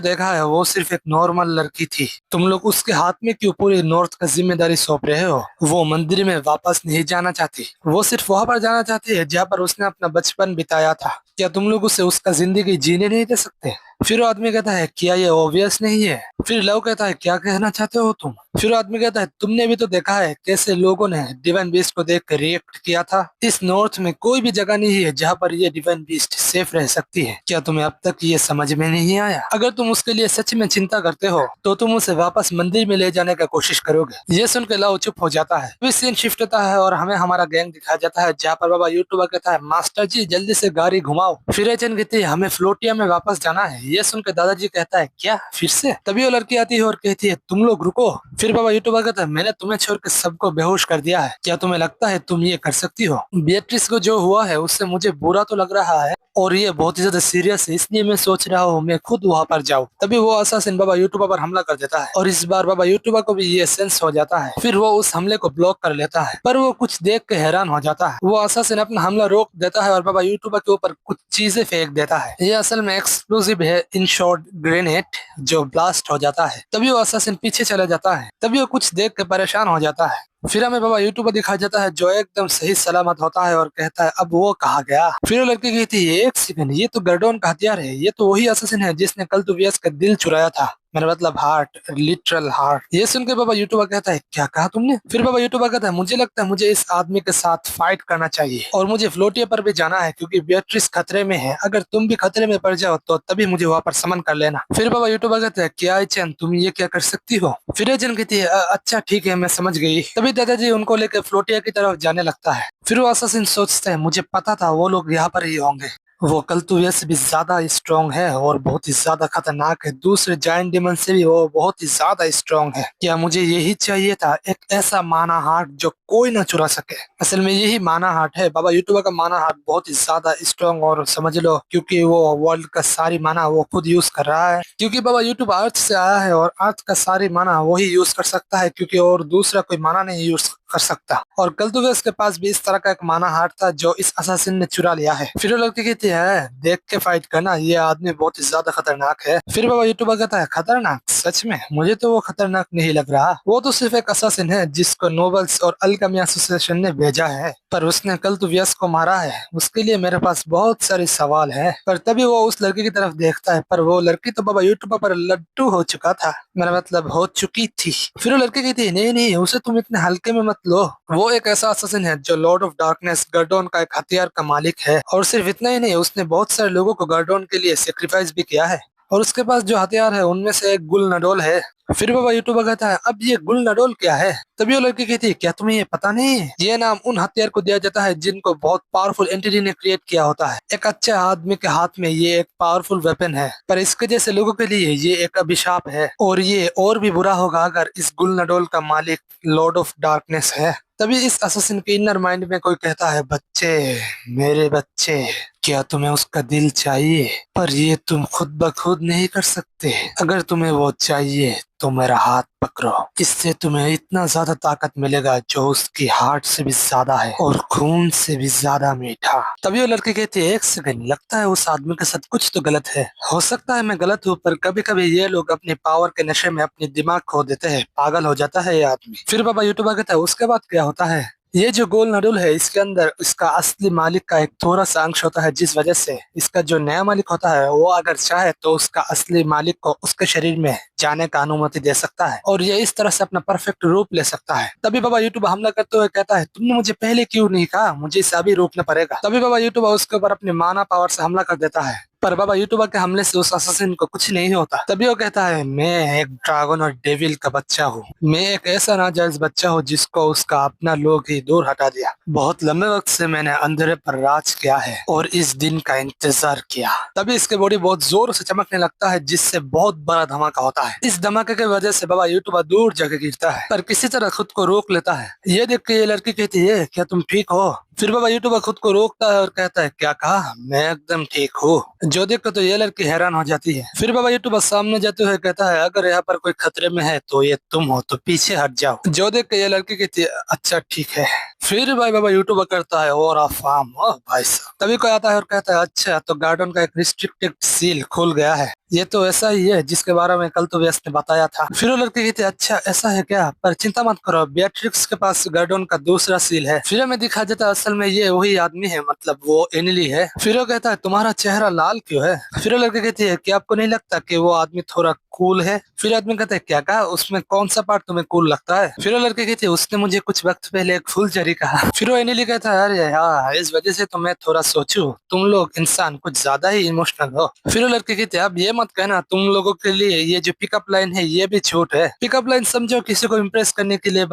देखा है वो सिर्फ एक नॉर्मल लड़की थी, तुम लोग उसके हाथ में क्यों पूरी नॉर्थ का जिम्मेदारी सौंप रहे हो। वो मंदिर में वापस नहीं जाना चाहती, वो सिर्फ वहां पर जाना चाहती है जहाँ पर उसने अपना बचपन बिताया था, क्या तुम लोग उसे उसका जिंदगी जीने नहीं दे सकते। फिर वो आदमी कहता है क्या ये ऑब्वियस नहीं है। फिर लव कहता है क्या कहना चाहते हो तुम। फिर वो आदमी कहता है तुमने भी तो देखा है कैसे लोगों ने डिवाइन बीस्ट को देख कर रिएक्ट किया था, इस नॉर्थ में कोई भी जगह नहीं है जहाँ पर ये डिवाइन बीस्ट सेफ रह सकती है, क्या तुम्हें अब तक ये समझ में नहीं आया। अगर तुम उसके लिए सच में चिंता करते हो तो तुम उसे वापस मंदिर में ले जाने का कोशिश करोगे। ये सुन के लव चुप हो जाता है। फिर सीन शिफ्ट होता है और हमें हमारा गैंग दिखाया जाता है जहाँ पर बाबा यूट्यूबर कहता है मास्टर जी जल्दी से गाड़ी घुमाओ। फिर एचन कहती है हमें फ्लोटिया में वापस जाना है। ये सुनकर दादाजी कहता है क्या फिर से। तभी वो लड़की आती है और कहती है तुम लोग रुको। फिर बाबा यूट्यूबर कहता है मैंने तुम्हें छोड़ के सबको बेहोश कर दिया है, क्या तुम्हें लगता है तुम ये कर सकती हो। बेatrice को जो हुआ है उससे मुझे बुरा तो लग रहा है और ये बहुत ही ज्यादा सीरियस है, इसलिए मैं सोच रहा हूँ मैं खुद वहां पर जाऊँ। तभी वो असासिन बाबा यूट्यूबर पर हमला कर देता है और इस बार बाबा यूट्यूबर को भी ये सेंस हो जाता है। फिर वो उस हमले को ब्लॉक कर लेता है पर वो कुछ देख के हैरान हो जाता है। वो असासिन अपना हमला रोक देता है और बाबा यूट्यूबर के ऊपर कुछ चीजें फेंक देता है। ये असल में एक्सप्लोसिव है, इन शॉर्ट ग्रेनेड, जो ब्लास्ट हो जाता है। तभी वो असासिन पीछे चला जाता है। तभी वो कुछ देख के परेशान हो जाता है। फिर हमें बाबा यूट्यूबर दिखाया जाता है जो एकदम सही सलामत होता है और कहता है अब वो कहाँ गया। फिर वो लड़की कहती है एक सेकंड, ये तो गर्डोन का हथियार है, ये तो वही असासिन है जिसने कल तो व्यस का दिल चुराया था, मेरा मतलब हार्ट, लिटरल हार्ट। ये सुन के बाबा यूट्यूबर कहता है क्या कहा तुमने। फिर बाबा यूट्यूबर कहता है मुझे लगता है मुझे इस आदमी के साथ फाइट करना चाहिए और मुझे फ्लोटिया पर भी जाना है क्योंकि बेatrice खतरे में है, अगर तुम भी खतरे में पड़ जाओ तो तभी मुझे वहाँ पर समन कर लेना। फिर बाबा यूट्यूबर कहता है क्या एचन तुम ये क्या कर सकती हो। फिर एचन कहती है अच्छा ठीक है मैं समझ गई। तभी दादाजी उनको लेकर फ्लोटिया की तरफ जाने लगता है। फिर वो असासिन सोचते हैं मुझे पता था वो लोग यहाँ पर ही होंगे, वो कल्तुविया से भी ज्यादा स्ट्रॉन्ग है और बहुत ही ज्यादा खतरनाक है, दूसरे जायंट डिमन से भी वो बहुत ही ज्यादा स्ट्रॉन्ग है। क्या मुझे यही चाहिए था, एक ऐसा माना हार्ट जो कोई ना चुरा सके। असल में यही माना हार्ट है, बाबा यूट्यूबर का माना हार्ट बहुत ही ज्यादा स्ट्रॉन्ग और समझ लो क्योंकि वो वर्ल्ड का सारी माना वो खुद यूज कर रहा है, क्योंकि बाबा यूट्यूब अर्थ से आया है और अर्थ का सारी माना वही यूज कर सकता है क्योंकि और दूसरा कोई माना नहीं यूज कर सकता। और कल्तुवेस के पास भी इस तरह का एक माना हार्ट था जो इस असासिन ने चुरा लिया है। फिर वो लड़की कहती है देख के फाइट करना, ये आदमी बहुत ही ज्यादा खतरनाक है। फिर बाबा यूट्यूबर कहता है खतरनाक, सच में मुझे तो वो खतरनाक नहीं लग रहा, वो तो सिर्फ एक असासिन है जिसको नोबल्स और अल्केमी एसोसिएशन ने भेजा है, पर उसने कल्तुवियस को मारा है, उसके लिए मेरे पास बहुत सारे सवाल है। पर तभी वो उस लड़की की तरफ देखता है पर वो लड़की तो बाबा यूट्यूबर पर लड्डू हो चुका था, मेरा मतलब हो चुकी थी। फिर वो लड़की कहती है नहीं नहीं उसे तुम इतने हल्के में मत लो, वो एक ऐसा असासिन है जो लॉर्ड ऑफ डार्कनेस गर्डोन का एक हथियार का मालिक है और सिर्फ इतना ही नहीं उसने बहुत सारे लोगों को गर्डोन के लिए सेक्रीफाइस भी किया है और उसके पास जो हथियार है उनमें से एक गुल नडोल है। फिर बाबा यूट्यूबर कहता है अब ये गुल नडोल क्या है। तभी वो लड़की कहती है क्या तुम्हें ये पता नहीं है, ये नाम उन हथियार को दिया जाता है जिनको बहुत पावरफुल एंटिटी ने क्रिएट किया होता है, एक अच्छे आदमी के हाथ में ये एक पावरफुल वेपन है पर इसके जैसे लोगों के लिए ये एक अभिशाप है और ये और भी बुरा होगा अगर इस गुल नडोल का मालिक लॉर्ड ऑफ डार्कनेस है। तभी इस असासिन के इनर माइंड में कोई कहता है बच्चे, मेरे बच्चे, क्या तुम्हें उसका दिल चाहिए, पर ये तुम खुद ब खुद नहीं कर सकते, अगर तुम्हें वो चाहिए तो मेरा हाथ पकड़ो, इससे तुम्हें इतना ज्यादा ताकत मिलेगा जो उसकी हार्ट से भी ज्यादा है और खून से भी ज्यादा मीठा। तभी वो लड़की कहती है एक सेकंड, लगता है उस आदमी के साथ कुछ तो गलत है, हो सकता है मैं गलत हूँ पर कभी कभी ये लोग अपनी पावर के नशे में अपनी दिमाग खो देते हैं, पागल हो जाता है ये आदमी। फिर बाबा यूट्यूबर कहता है उसके बाद क्या होता है, ये जो गोल नडुल है इसके अंदर इसका असली मालिक का एक थोड़ा सा अंश होता है जिस वजह से इसका जो नया मालिक होता है वो अगर चाहे तो उसका असली मालिक को उसके शरीर में जाने का अनुमति दे सकता है और ये इस तरह से अपना परफेक्ट रूप ले सकता है। तभी बाबा यूट्यूब हमला करते हुए कहता है तुमने मुझे पहले क्यों नहीं कहा, मुझे इसे अभी रोकना पड़ेगा। तभी बाबा यूट्यूब उसके ऊपर अपनी माना पावर से हमला कर देता है पर बाबा यूट्यूबर के हमले से उस असैसिन को कुछ नहीं होता। तभी वो कहता है मैं एक ड्रैगन और डेविल का बच्चा हूँ, मैं एक ऐसा नाजायज बच्चा हूँ जिसको उसका अपना लोग ही दूर हटा दिया। बहुत लंबे वक्त से मैंने अंधेरे पर राज किया है और इस दिन का इंतजार किया। तभी इसके बॉडी बहुत जोर से चमकने लगता है जिससे बहुत बड़ा धमाका होता है। इस धमाके की वजह से बाबा यूट्यूबर दूर जगह गिरता है पर किसी तरह खुद को रोक लेता है। ये देख के ये लड़की कहती है क्या तुम ठीक हो? फिर बाबा यूट्यूबर खुद को रोकता है और कहता है क्या कहा? मैं एकदम ठीक हूँ। जो देख कर तो ये लड़की हैरान हो जाती है। फिर बाबा यूट्यूबर सामने जाते हुए कहता है अगर यहाँ पर कोई खतरे में है तो ये तुम हो, तो पीछे हट जाओ। जो देख के ये लड़की कहती है अच्छा ठीक है। फिर भाई बाबा यूट्यूबर करता है और फार्म भाई साहब। तभी कोई आता है और कहता है अच्छा तो गार्डन का एक रिस्ट्रिक्टेड सील खुल गया है, ये तो ऐसा ही है जिसके बारे में कल तो व्यस्त ने बताया था। फिर वो लड़की कहती है अच्छा ऐसा है क्या, पर चिंता मत करो बेट्रिक्स के पास गार्डन का दूसरा सील है। फिर हमें दिखा जाता है असल में ये वही आदमी है, मतलब वो एनिली है। फिर वो कहता है तुम्हारा चेहरा लाल क्यों है? फिर वो लड़की कहती है कि आपको नहीं लगता कि वो आदमी थोड़ा कूल है? फिर आदमी कहता है क्या कहा, उसमें कौन सा पार्ट तुम्हें कूल लगता है? फिर वो लड़की कहती है उसने मुझे कुछ वक्त पहले एक फुलझड़ी कहा। फिर वो एनिली कहता है अरे हाँ इस वजह से तो मैं थोड़ा सोचूं तुम लोग इंसान कुछ ज्यादा ही इमोशनल हो। फिर वो लड़की कहती है अब ये मत कहना तुम लोगों के लिए ये जो पिकअप लाइन है ये भी छूट है। पिकअप लाइन समझो किसी को इम्प्रेस करने के लिए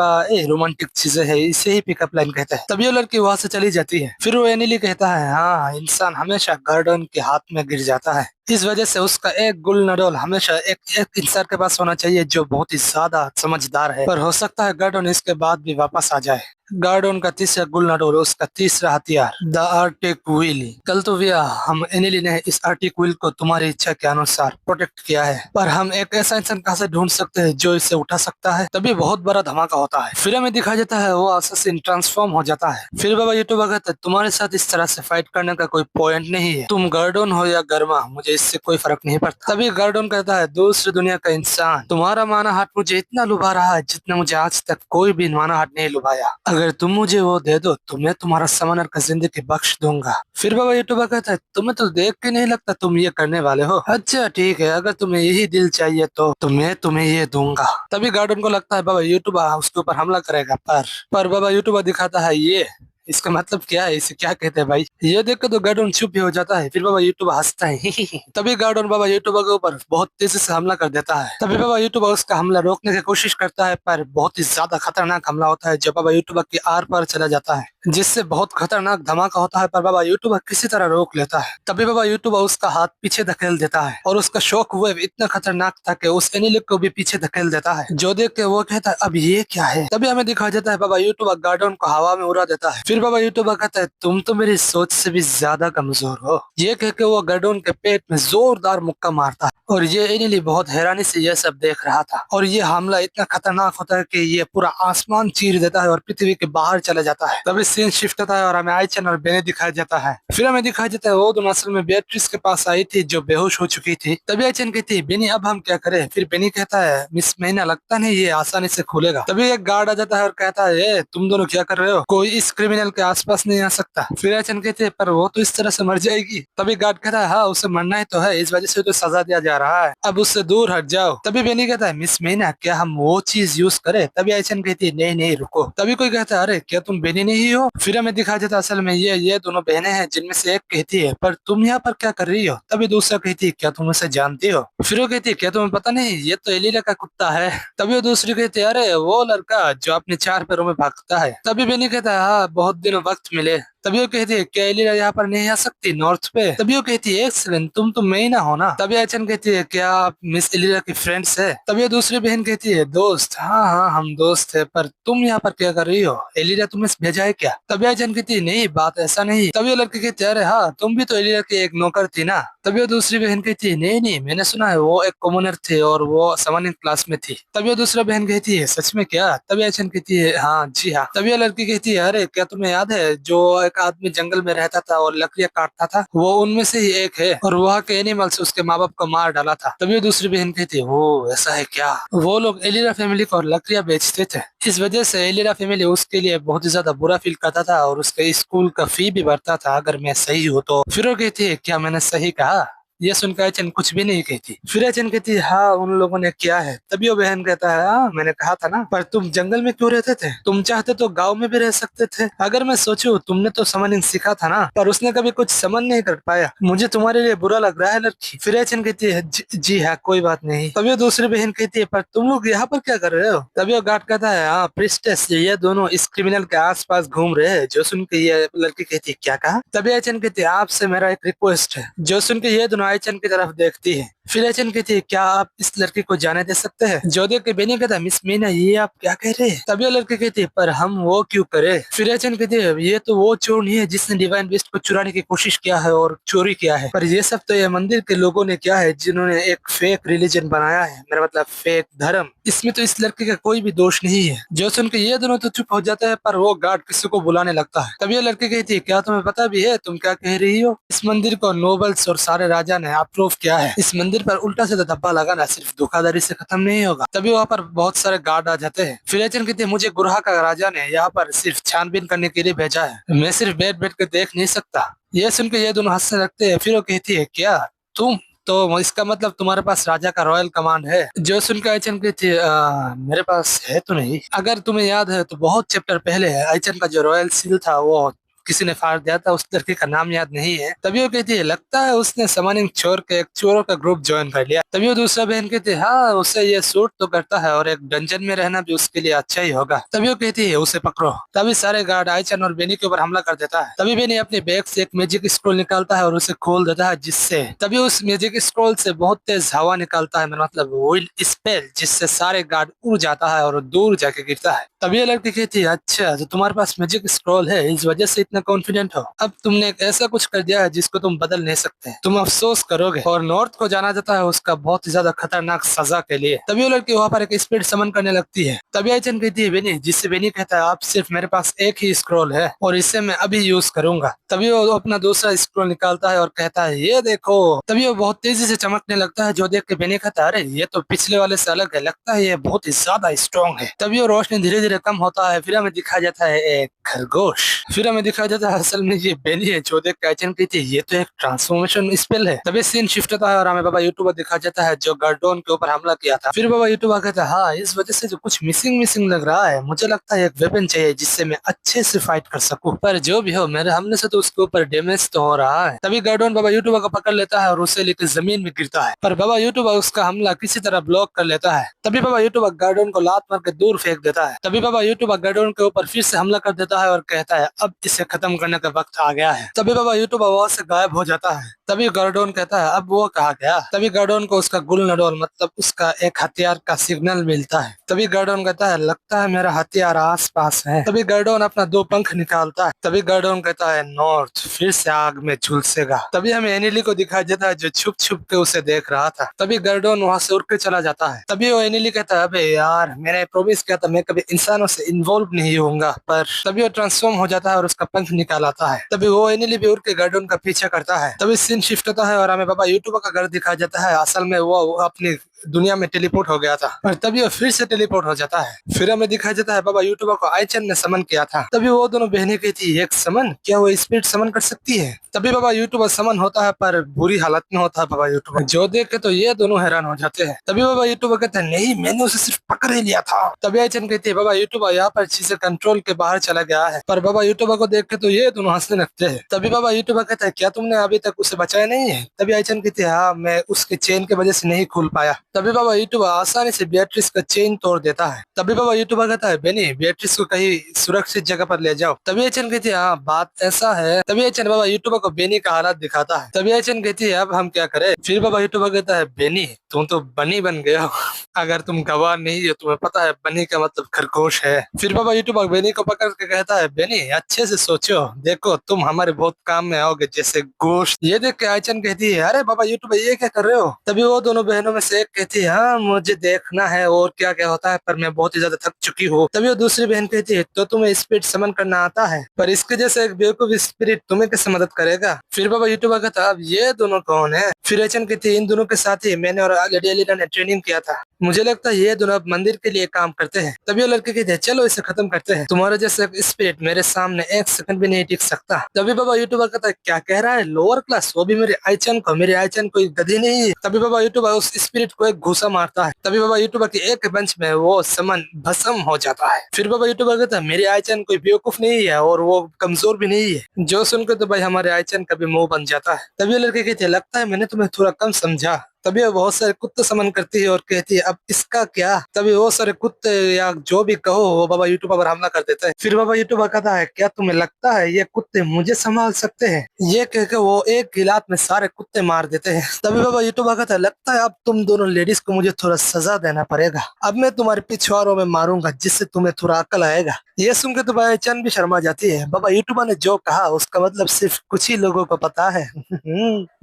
रोमांटिक चीजें है, इसे ही पिकअप लाइन कहते हैं। तभी वो लड़की वहां से चली जाती है। फिर वो एनिली कहता है हाँ इंसान हमेशा गार्डन के हाथ में गिर जाता है, इस वजह से उसका एक गुलनडोल हमेशा एक इंसान के पास होना चाहिए जो बहुत ही ज्यादा समझदार है, पर हो सकता है गार्डन इसके बाद भी वापस आ जाए। गार्डन का तीसरा गुलनडोल उसका तीसरा हथियार द आर्टिक व्हील। कल तो भैया हम एनिली ने इस आर्टिक व्हील को तुम्हारी इच्छा के अनुसार प्रोटेक्ट किया है, पर हम एक ऐसा इंसान कहाँ से ढूंढ सकते हैं जो इसे उठा सकता है? तभी बहुत बड़ा धमाका होता है। फिर हमें दिखाया जाता है वो असैसिन ट्रांसफॉर्म हो जाता है। फिर बाबा यूट्यूबर कहता है तुम्हारे साथ इस तरह से फाइट करने का कोई पॉइंट नहीं है, तुम गार्डन हो या गर्मा मुझे इससे कोई फर्क नहीं पड़ता। तभी गार्डन कहता है दूसरी दुनिया का इंसान तुम्हारा माना हाथ मुझे इतना लुभा रहा है जितना मुझे आज तक कोई भी माना हाथ नहीं लुभाया, अगर तुम मुझे वो दे दो तो मैं तुम्हारा समनर का जिंदगी बख्श दूंगा। फिर बाबा यूट्यूबर कहता है तुम्हें तो देख के नहीं लगता तुम ये करने वाले हो। अच्छा ठीक है अगर तुम्हें यही दिल चाहिए तो मैं तुम्हें ये दूंगा। तभी गार्डन को लगता है बाबा यूट्यूबर उसके ऊपर हमला करेगा, पर बाबा यूट्यूबर दिखाता है ये इसका मतलब क्या है, इसे क्या कहते हैं भाई? ये देख कर तो गार्डन चुप ही हो जाता है। फिर बाबा यूट्यूबर हंसता है तभी गार्डन बाबा यूट्यूबर के ऊपर बहुत तेजी से हमला कर देता है। तभी बाबा यूट्यूबर उसका हमला रोकने की कोशिश करता है पर बहुत ही ज्यादा खतरनाक हमला होता है जो बाबा यूट्यूबर की आर पार चला जाता है, जिससे बहुत खतरनाक धमाका होता है, पर बाबा यूट्यूबर किसी तरह रोक लेता है। तभी बाबा यूट्यूबर उसका हाथ पीछे धकेल देता है और उसका शॉक वेव इतना खतरनाक था कि उस एनिली को भी पीछे धकेल देता है, जो देख के वो कहता है अब ये क्या है? तभी हमें दिखाया जाता है बाबा यूट्यूबर गार्डन को हवा में उड़ा देता है। फिर बाबा यूट्यूबर कहता है तुम तो मेरी सोच से भी ज्यादा कमजोर हो। ये कह के वो गार्डन के पेट में जोरदार मुक्का मारता है और ये एनिली बहुत हैरानी से यह सब देख रहा था। और ये हमला इतना खतरनाक होता है कि ये पूरा आसमान चीर देता है और पृथ्वी के बाहर चला जाता है। तभी सीन शिफ्ट होता है और हमें आईचन और बेने दिखाया जाता है। फिर हमें दिखाया जाता है वो दोनों असल में बेट्रिस के पास आई थी जो बेहोश हो चुकी थी। तभी आईचन कहती है बेनी अब हम क्या करें? फिर बेनी कहता है मिस महीना लगता नहीं ये आसानी से खुलेगा। तभी एक गार्ड आ जाता है और कहता है तुम दोनों क्या कर रहे हो, कोई इस क्रिमिनल के आसपास नहीं आ सकता। फिर आईचन कहते हैं पर वो तो इस तरह से मर जाएगी। तभी गार्ड कहता है हाँ उसे मरना ही तो है, इस वजह से तो सजा दिया जा रहा है, अब उससे दूर हट जाओ। तभी बेनी कहता है मिस मीना क्या हम वो चीज यूज करें? तभी आयचन कहती है नहीं नहीं रुको। तभी कोई कहता है अरे क्या तुम बेनी नहीं हो? फिर हमें दिखा जाता असल में ये दोनों बहनें हैं जिनमें से एक कहती है पर तुम यहाँ पर क्या कर रही हो? तभी दूसरा कहती है क्या तुम उसे जानती हो? फिर वो कहती है क्या तुम्हें पता नहीं ये तो एलिरा का कुत्ता है। तभी वो दूसरी कहती है अरे वो लड़का जो अपने 4 पैरों में भागता है। तभी बेनी कहता है हाँ बहुत दिनों वक्त मिले। तभी वो कहती है क्या एलिरा यहाँ पर नहीं आ सकती नॉर्थ पे? तभी वो कहती है एक्सीलेंट तुम तो मैं ही ना हो ना। तभी आयचन कहती है क्या आप मिस एलिरा की फ्रेंड्स है? तभी वो दूसरी बहन कहती है दोस्त, हाँ हाँ हम दोस्त है, पर तुम यहाँ पर क्या कर रही हो? एलिरा तुम्हें भेजा है क्या? तभी आयचन कहती है नहीं बात ऐसा नहीं। तभी वो लड़की कहती है अरे हाँ तुम भी तो एलिरा की एक नौकर थी ना। तभी वो दूसरी बहन कहती है नहीं नहीं मैंने सुना है वो एक कॉमनर थे और वो सामान्य क्लास में थी। तभी वो दूसरा बहन कहती है सच में क्या? तभी आयचन कहती है हाँ जी हाँ। तभी वो लड़की कहती है अरे क्या तुम्हें याद है जो एक आदमी जंगल में रहता था और लकड़ियां काटता था, वो उनमें से ही एक है और वहाँ के एनिमल्स उसके माँ बाप को मार डाला था। तभी वो दूसरी बहन कहती है वो ऐसा है क्या? वो लोग एलिरा फैमिली को लकड़ियां बेचते थे, इस वजह से एलिरा फैमिली उसके लिए बहुत ही ज्यादा बुरा फील करता था और उसके स्कूल का फी भी भरता था अगर मैं सही हूँ तो। फिर वो कहती है क्या मैंने सही कहा? ये सुनकर आईचन कुछ भी नहीं कहती। फिर आईचन कहती है हाँ उन लोगों ने किया है। तभी वो बहन कहता है हाँ मैंने कहा था ना, पर तुम जंगल में क्यों रहते थे? तुम चाहते तो गाँव में भी रह सकते थे। अगर मैं सोचूं तुमने तो समनिंग सीखा था ना, पर उसने कभी कुछ समन नहीं कर पाया। मुझे तुम्हारे लिए बुरा लग रहा है लड़की। फिर आईचन कहती है जी हाँ कोई बात नहीं। तभी वो दूसरी बहन कहती है पर तुम लोग यहाँ पर क्या कर रहे हो? तभी वो गार्ड कहता है हाँ प्रिस्टेस ये दोनों इस क्रिमिनल के आसपास घूम रहे हैं। जो सुन के ये लड़की कहती है क्या कहा? तभी आईचन कहती है आपसे मेरा एक रिक्वेस्ट है। जो सुन के ये दोनों आईचन की तरफ देखती है। फिर आईचन कहती है क्या आप इस लड़की को जाने दे सकते हैं? जो देख के बेनी कहता है मिस मीना ये आप क्या कह रहे हैं? तभी वो लड़की कहती है पर हम वो क्यों करें? फिर आईचन कहती है ये तो वो चोर नहीं है जिसने डिवाइन बीस्ट को चुराने की कोशिश किया है और चोरी किया है, पर ये सब तो ये मंदिर के लोगों ने किया है जिन्होंने एक फेक रिलीजन बनाया है, मेरा मतलब फेक धर्म। इसमें तो इस लड़के का कोई भी दोष नहीं है। जो सुन के ये दोनों तो चुप हो जाता है, पर वो गार्ड किसी को बुलाने लगता है। तभी ये लड़की कहती है क्या तुम्हें पता भी है तुम क्या कह रही हो? इस मंदिर को नोबल्स और सारे राजा ने अप्रूव किया है। इस मंदिर पर उल्टा सीधा धब्बा लगाना सिर्फ धोखाधड़ी से खत्म नहीं होगा। तभी वहाँ पर बहुत सारे गार्ड आ जाते हैं। फिर आईचन कहती है मुझे गुरहा का राजा ने यहाँ पर सिर्फ छानबीन करने के लिए भेजा है, मैं सिर्फ बैठ बैठ कर देख नहीं सकता। ये सुन के ये दोनों हंसने लगते हैं। फिर वो कहती है क्या तुम तो इसका मतलब तुम्हारे पास राजा का रॉयल कमांड है? जो सुनकर आईचन कहती है मेरे पास है तो नहीं। अगर तुम्हें याद है तो बहुत चैप्टर पहले आईचन का जो रॉयल सील था वो किसी ने फाड़ दिया था, उस लड़के का नाम याद नहीं है। तभी वो कहती है लगता है उसने समनिंग एक चोरों का ग्रुप ज्वाइन कर लिया। तभी वो दूसरा बहन कहती है हाँ उसे ये सूट तो करता है और एक डंजन में रहना भी उसके लिए अच्छा ही होगा। तभी वो कहती है उसे पकड़ो। तभी सारे गार्ड आईचन और बेनी के ऊपर हमला कर देता है। तभी बेनी अपने बैग से एक मैजिक स्क्रोल निकालता है और उसे खोल देता है, जिससे तभी उस मैजिक स्क्रोल से बहुत तेज हवा निकालता है, मतलब विंड स्पेल, जिससे सारे गार्ड उड़ जाता है और दूर जाके गिरता है। तभी ये लड़की कहती है अच्छा तो तुम्हारे पास मैजिक स्क्रोल है इस वजह से इतना कॉन्फिडेंट हो। अब तुमने एक ऐसा कुछ कर दिया है जिसको तुम बदल नहीं सकते, तुम अफसोस करोगे। और नॉर्थ को जाना जाता है उसका बहुत ही ज्यादा खतरनाक सजा के लिए। तभी वो लड़की वहाँ पर एक स्पिरिट समन करने लगती है। तभी आईचन कहती है बेनी, जिससे बेनी कहता है आप सिर्फ मेरे पास एक ही स्क्रॉल है और इसे मैं अभी यूज करूंगा। तभी वो अपना दूसरा स्क्रॉल निकालता है और कहता है ये देखो। तभी वो बहुत तेजी से चमकने लगता है, जो देख के बेनी कहता है अरे ये तो पिछले वाले से अलग है, लगता है ये बहुत ही ज्यादा स्ट्रॉन्ग है। तभी वो रोशनी धीरे धीरे कम होता है। फिर हमें दिखाया जाता है एक खरगोश। फिर हमें दिखाया जाता है असल में ये बेनी है, जो देख के आईचन कहती है ये तो एक ट्रांसफॉर्मेशन स्पेल है। तभी सीन शिफ्ट होता है और हमें बाबा यूट्यूबर दिखाया जाता है जो गार्डोन के ऊपर हमला किया था। फिर बाबा यूट्यूबर कहता है हाँ इस वजह से जो कुछ मिसिंग लग रहा है, मुझे लगता है एक वेपन चाहिए जिससे मैं अच्छे से फाइट कर सकूं। पर जो भी हो मेरे हमले से तो उसके ऊपर डैमेज तो हो रहा है। तभी गार्डोन बाबा यूट्यूबर को पकड़ लेता है और उसे लेकर जमीन में गिरता है, पर बाबा यूट्यूबर उसका हमला किसी तरह ब्लॉक कर लेता है। तभी बाबा यूट्यूबर गार्डोन को लात मार के दूर फेंक देता है। तभी बाबा यूट्यूबर गार्डोन के ऊपर फिर से हमला कर देता है और कहता है अब इसे खत्म करने का वक्त आ गया है। तभी बाबा यूट्यूबर वहां से गायब हो जाता है। तभी गार्डोन कहता है अब वो कहाँ गया? तभी गार्डोन को उसका गुलनडोल मतलब उसका एक हथियार का सिग्नल मिलता है। तभी गार्डोन कहता है लगता है मेरा हथियार आस पास है। तभी गार्डोन अपना 2 पंख निकालता है। तभी गार्डोन कहता है नॉर्थ फिर से आग में झुलसेगा। तभी हमें एनिली को दिखाई देता है जो छुप छुप के उसे देख रहा था। तभी गार्डोन वहां से उड़ के चला जाता है। तभी वो एनिली कहता है अबे यार मैंने प्रोमिस किया था मैं कभी इंसानों से इन्वॉल्व नहीं होऊंगा, पर तभी वो ट्रांसफॉर्म हो जाता है और उसका पंख निकाल आता है। तभी वो एनिली भी उड़ के गार्डोन का पीछा करता है। तभी सीन शिफ्ट होता है और हमें बाबा यूट्यूबर का घर दिखाया जाता है। असल में वो अपनी दुनिया में टेलीपोर्ट हो गया था, पर तभी वो फिर से टेलीपोर्ट हो जाता है। फिर हमें दिखाया जाता है बाबा यूट्यूबर को आईचन ने समन किया था। तभी वो दोनों बहनें कहती है एक समन, क्या वो स्पिरिट समन कर सकती है? तभी बाबा यूट्यूबर समन होता है पर बुरी हालत में होता है बाबा यूट्यूबर, जो देख के तो ये दोनों हैरान हो जाते हैं। तभी बाबा यूट्यूबर कहते हैं नहीं मैंने उसे सिर्फ पकड़ ही लिया था। तभी आईचन कहती है बाबा यूट्यूबर यहाँ पर चीजें कंट्रोल के बाहर चला गया है, पर बाबा यूट्यूबर को देख के तो ये दोनों हंसने लगते हैं। तभी बाबा यूट्यूबर कहता है क्या तुमने अभी तक उसे बचाया नहीं है? तभी आईचन कहती है हाँ मैं उसके चेन की वजह से नहीं खुल पाया। तभी बाबा यूट्यूबर आसानी से बेट्रिस का चेन तोड़ देता है। तभी बाबा यूट्यूबर कहता है बेनी बेट्रिस को कहीं सुरक्षित जगह पर ले जाओ। तभी आईचन कहती है हाँ बात ऐसा है। तभी आईचन बाबा यूट्यूबर को बेनी का हालात दिखाता है। तभी आईचन कहती है अब हम क्या करें? फिर बाबा यूट्यूबर कहता है बेनी तुम तो बनी बन गए हो, अगर तुम गवाह नहीं हो तुम्हें पता है बनी का मतलब खरगोश है। फिर बाबा यूट्यूबर बेनी को पकड़ के कहता है बेनी अच्छे से सोचो, देखो तुम हमारे बहुत काम में आओगे जैसे गोश्त। ये देख के आईचन कहती है अरे बाबा यूट्यूबर ये क्या कर रहे हो? तभी वो दोनों बहनों में से एक कहती है हाँ मुझे देखना है और क्या क्या होता है, पर मैं बहुत ही ज्यादा थक चुकी हूँ। तभी वो दूसरी बहन कहती है तो तुम्हें स्पिरिट समन करना आता है, पर इसके जैसे एक बेवकूफ स्पिरिट तुम्हें कैसे मदद करेगा? फिर बाबा यूट्यूबर कहता अब ये दोनों कौन है? फिर आईचन कहती है इन दोनों के साथ ही मैंने और लेडी एलिना ने ट्रेनिंग किया था। मुझे लगता है ये दोनों अब मंदिर के लिए काम करते हैं। तभी वो लड़के कहते हैं चलो इसे खत्म करते हैं, तुम्हारे जैसे स्पिरिट मेरे सामने एक सेकंड भी नहीं टिक सकता। तभी बाबा यूट्यूबर कहता है क्या कह रहा है, लोअर क्लास, वो भी मेरे आईचन को, मेरे आईचन कोई गधी नहीं है। तभी बाबा यूट्यूबर उस स्पिरिट को एक घूसा मारता है। तभी बाबा यूट्यूबर की एक पंच में वो समन भस्म हो जाता है। फिर बाबा यूट्यूबर कहता है मेरे आईचन कोई बेवकूफ नहीं है और वो कमजोर भी नहीं है। जो सुनकर तो भाई हमारे आईचन का भी मुंह बन जाता है। तभी लड़के कहते हैं लगता है मैंने तुम्हें थोड़ा कम समझा। तभी वो बहुत सारे कुत्ते समन करती है और कहती है अब इसका क्या। तभी वो सारे कुत्ते या जो भी कहो वो बाबा यूट्यूबर पर हमला कर देते हैं। फिर बाबा यूट्यूबर कहता है क्या तुम्हें लगता है ये कुत्ते मुझे संभाल सकते हैं, ये कह के वो एक गिलात में सारे कुत्ते मार देते हैं। तभी बाबा यूट्यूबर कहता है लगता है अब तुम दोनों लेडीज को मुझे थोड़ा सजा देना पड़ेगा, अब मैं तुम्हारे पिछवाड़ों में मारूंगा जिससे तुम्हें थोड़ा अकल आएगा। ये सुन के तो भाई चंद भी शर्मा जाती है। बाबा यूट्यूबर ने जो कहा उसका मतलब सिर्फ कुछ ही लोगों को पता है।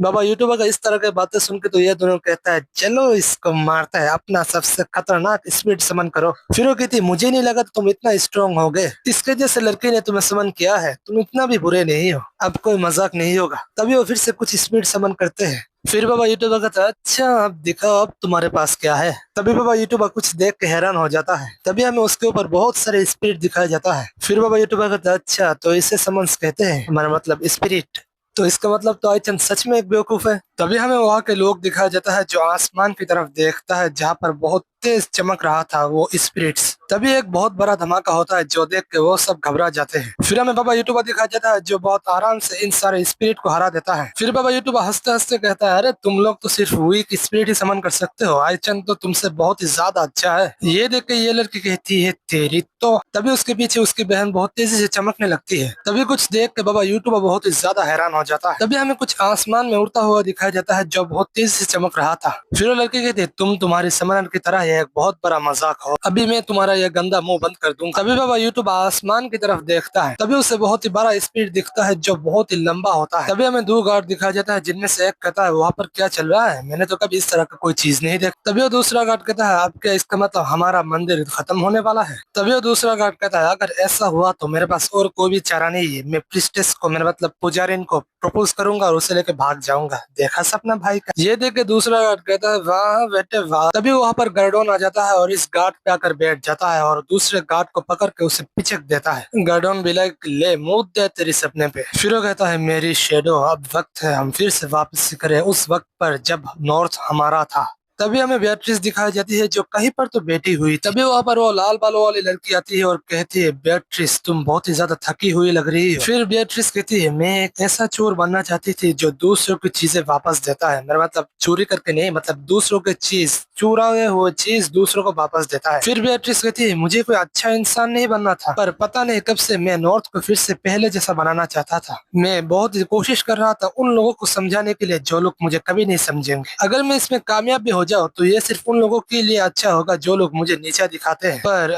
बाबा यूट्यूबर का इस तरह की बातें सुन के तो ये दोनों कहता है चलो इसको मारता है, अपना सबसे खतरनाक स्पीड समन करो। फिर वो कहती मुझे नहीं लगा तुम इतना स्ट्रांग हो गए, इसके जैसे लड़के ने तुम्हें समन किया है, तुम इतना भी बुरे नहीं हो, अब कोई मजाक नहीं होगा। तभी वो फिर से कुछ स्पीड समन करते हैं। फिर बाबा यूट्यूबर कहता है अच्छा अब दिखाओ अब तुम्हारे पास क्या है। तभी बाबा यूट्यूबर कुछ देख के हैरान हो जाता है। तभी हमें उसके ऊपर बहुत सारे स्पिरिट दिखाया जाता है। फिर बाबा यूट्यूबर कहता है अच्छा तो इसे समन्स कहते हैं, हमारा मतलब स्पिरिट, तो इसका मतलब तो आईचन सच में एक बेवकूफ है। तभी हमें वहाँ के लोग दिखाया जाता है जो आसमान की तरफ देखता है जहाँ पर बहुत तेज चमक रहा था वो स्पिरिट्स। तभी एक बहुत बड़ा धमाका होता है जो देख के वो सब घबरा जाते हैं। फिर हमें बाबा यूट्यूबर दिखाया जाता है जो बहुत आराम से इन सारे स्पिरिट को हरा देता है। फिर बाबा यूट्यूबर हंसते हंसते कहता है अरे तुम लोग तो सिर्फ वीक स्पिरिट ही समन कर सकते हो, आईचन तो तुमसे बहुत ही ज्यादा अच्छा है। ये देख के ये लड़की कहती है तेरी तो। तभी उसके पीछे उसकी बहन बहुत तेजी से चमकने लगती है। तभी कुछ देख के बाबा यूट्यूबर बहुत ही ज्यादा हैरान हो जाता है। तभी हमें कुछ आसमान में उड़ता हुआ दिखाया जाता है जो बहुत तेजी से चमक रहा था। फिर वो लड़की कहती है तुम तुम्हारी समनन की तरह ये एक बहुत बड़ा मजाक हो, अभी मैं तुम्हारा ये गंदा मुंह बंद कर दूंगा। तभी बाबा यूट्यूब आसमान की तरफ देखता है। तभी उसे बहुत ही बड़ा स्पीड दिखता है जो बहुत ही लंबा होता है। तभी हमें दो गार्ड दिखाया जाता है जिनमें से एक कहता है वहाँ पर क्या चल रहा है, मैंने तो कभी इस तरह का कोई चीज नहीं देखा। तभी वो दूसरा गार्ड कहता है अब क्या इसका मतलब हमारा मंदिर खत्म होने वाला है। तभी वो दूसरा गार्ड कहता है अगर ऐसा हुआ तो मेरे पास और कोई भी चारा नहीं है, मैं प्रिस्टेस को मेरा मतलब पुजारिन को प्रपोज करूंगा और उसे लेके भाग जाऊंगा। देखा सपना भाई का। ये देख के दूसरा गार्ड कहता है वाह बेटे वाह। तभी वहाँ पर गार्डोन आ जाता है और इस गार्ड पे आकर बैठ जाता है और दूसरे गार्ड को पकड़ के उसे पिचक देता है। गार्डोन भी लाइक ले मूद दे तेरी सपने पे। फिर वो कहता है मेरी शेडो अब वक्त है हम फिर से वापस करें उस वक्त पर जब नॉर्थ हमारा था। तभी हमें बेatrice दिखाई जाती है जो कहीं पर तो बैठी हुई। तभी वहाँ पर वो लाल बालों वाली लड़की आती है और कहती है बेatrice तुम बहुत ही ज्यादा थकी हुई लग रही हो। फिर बेatrice कहती है मैं एक ऐसा चोर बनना चाहती थी जो दूसरों की चीजें वापस देता है, मेरा मतलब चोरी करके नहीं, मतलब दूसरों की चीज चुराए हुए चीज दूसरों को वापस देता है। फिर बेatrice कहती है मुझे कोई अच्छा इंसान नहीं बनना था पर पता नहीं कब से मैं नॉर्थ को फिर से पहले जैसा बनाना चाहता था। मैं बहुत ही कोशिश कर रहा था उन लोगों को समझाने के लिए जो लोग मुझे कभी नहीं समझेंगे। अगर मैं इसमें कामयाब भी हो जाओ तो ये सिर्फ उन लोगों के लिए अच्छा होगा जो लोग मुझे नीचा दिखाते हैं, पर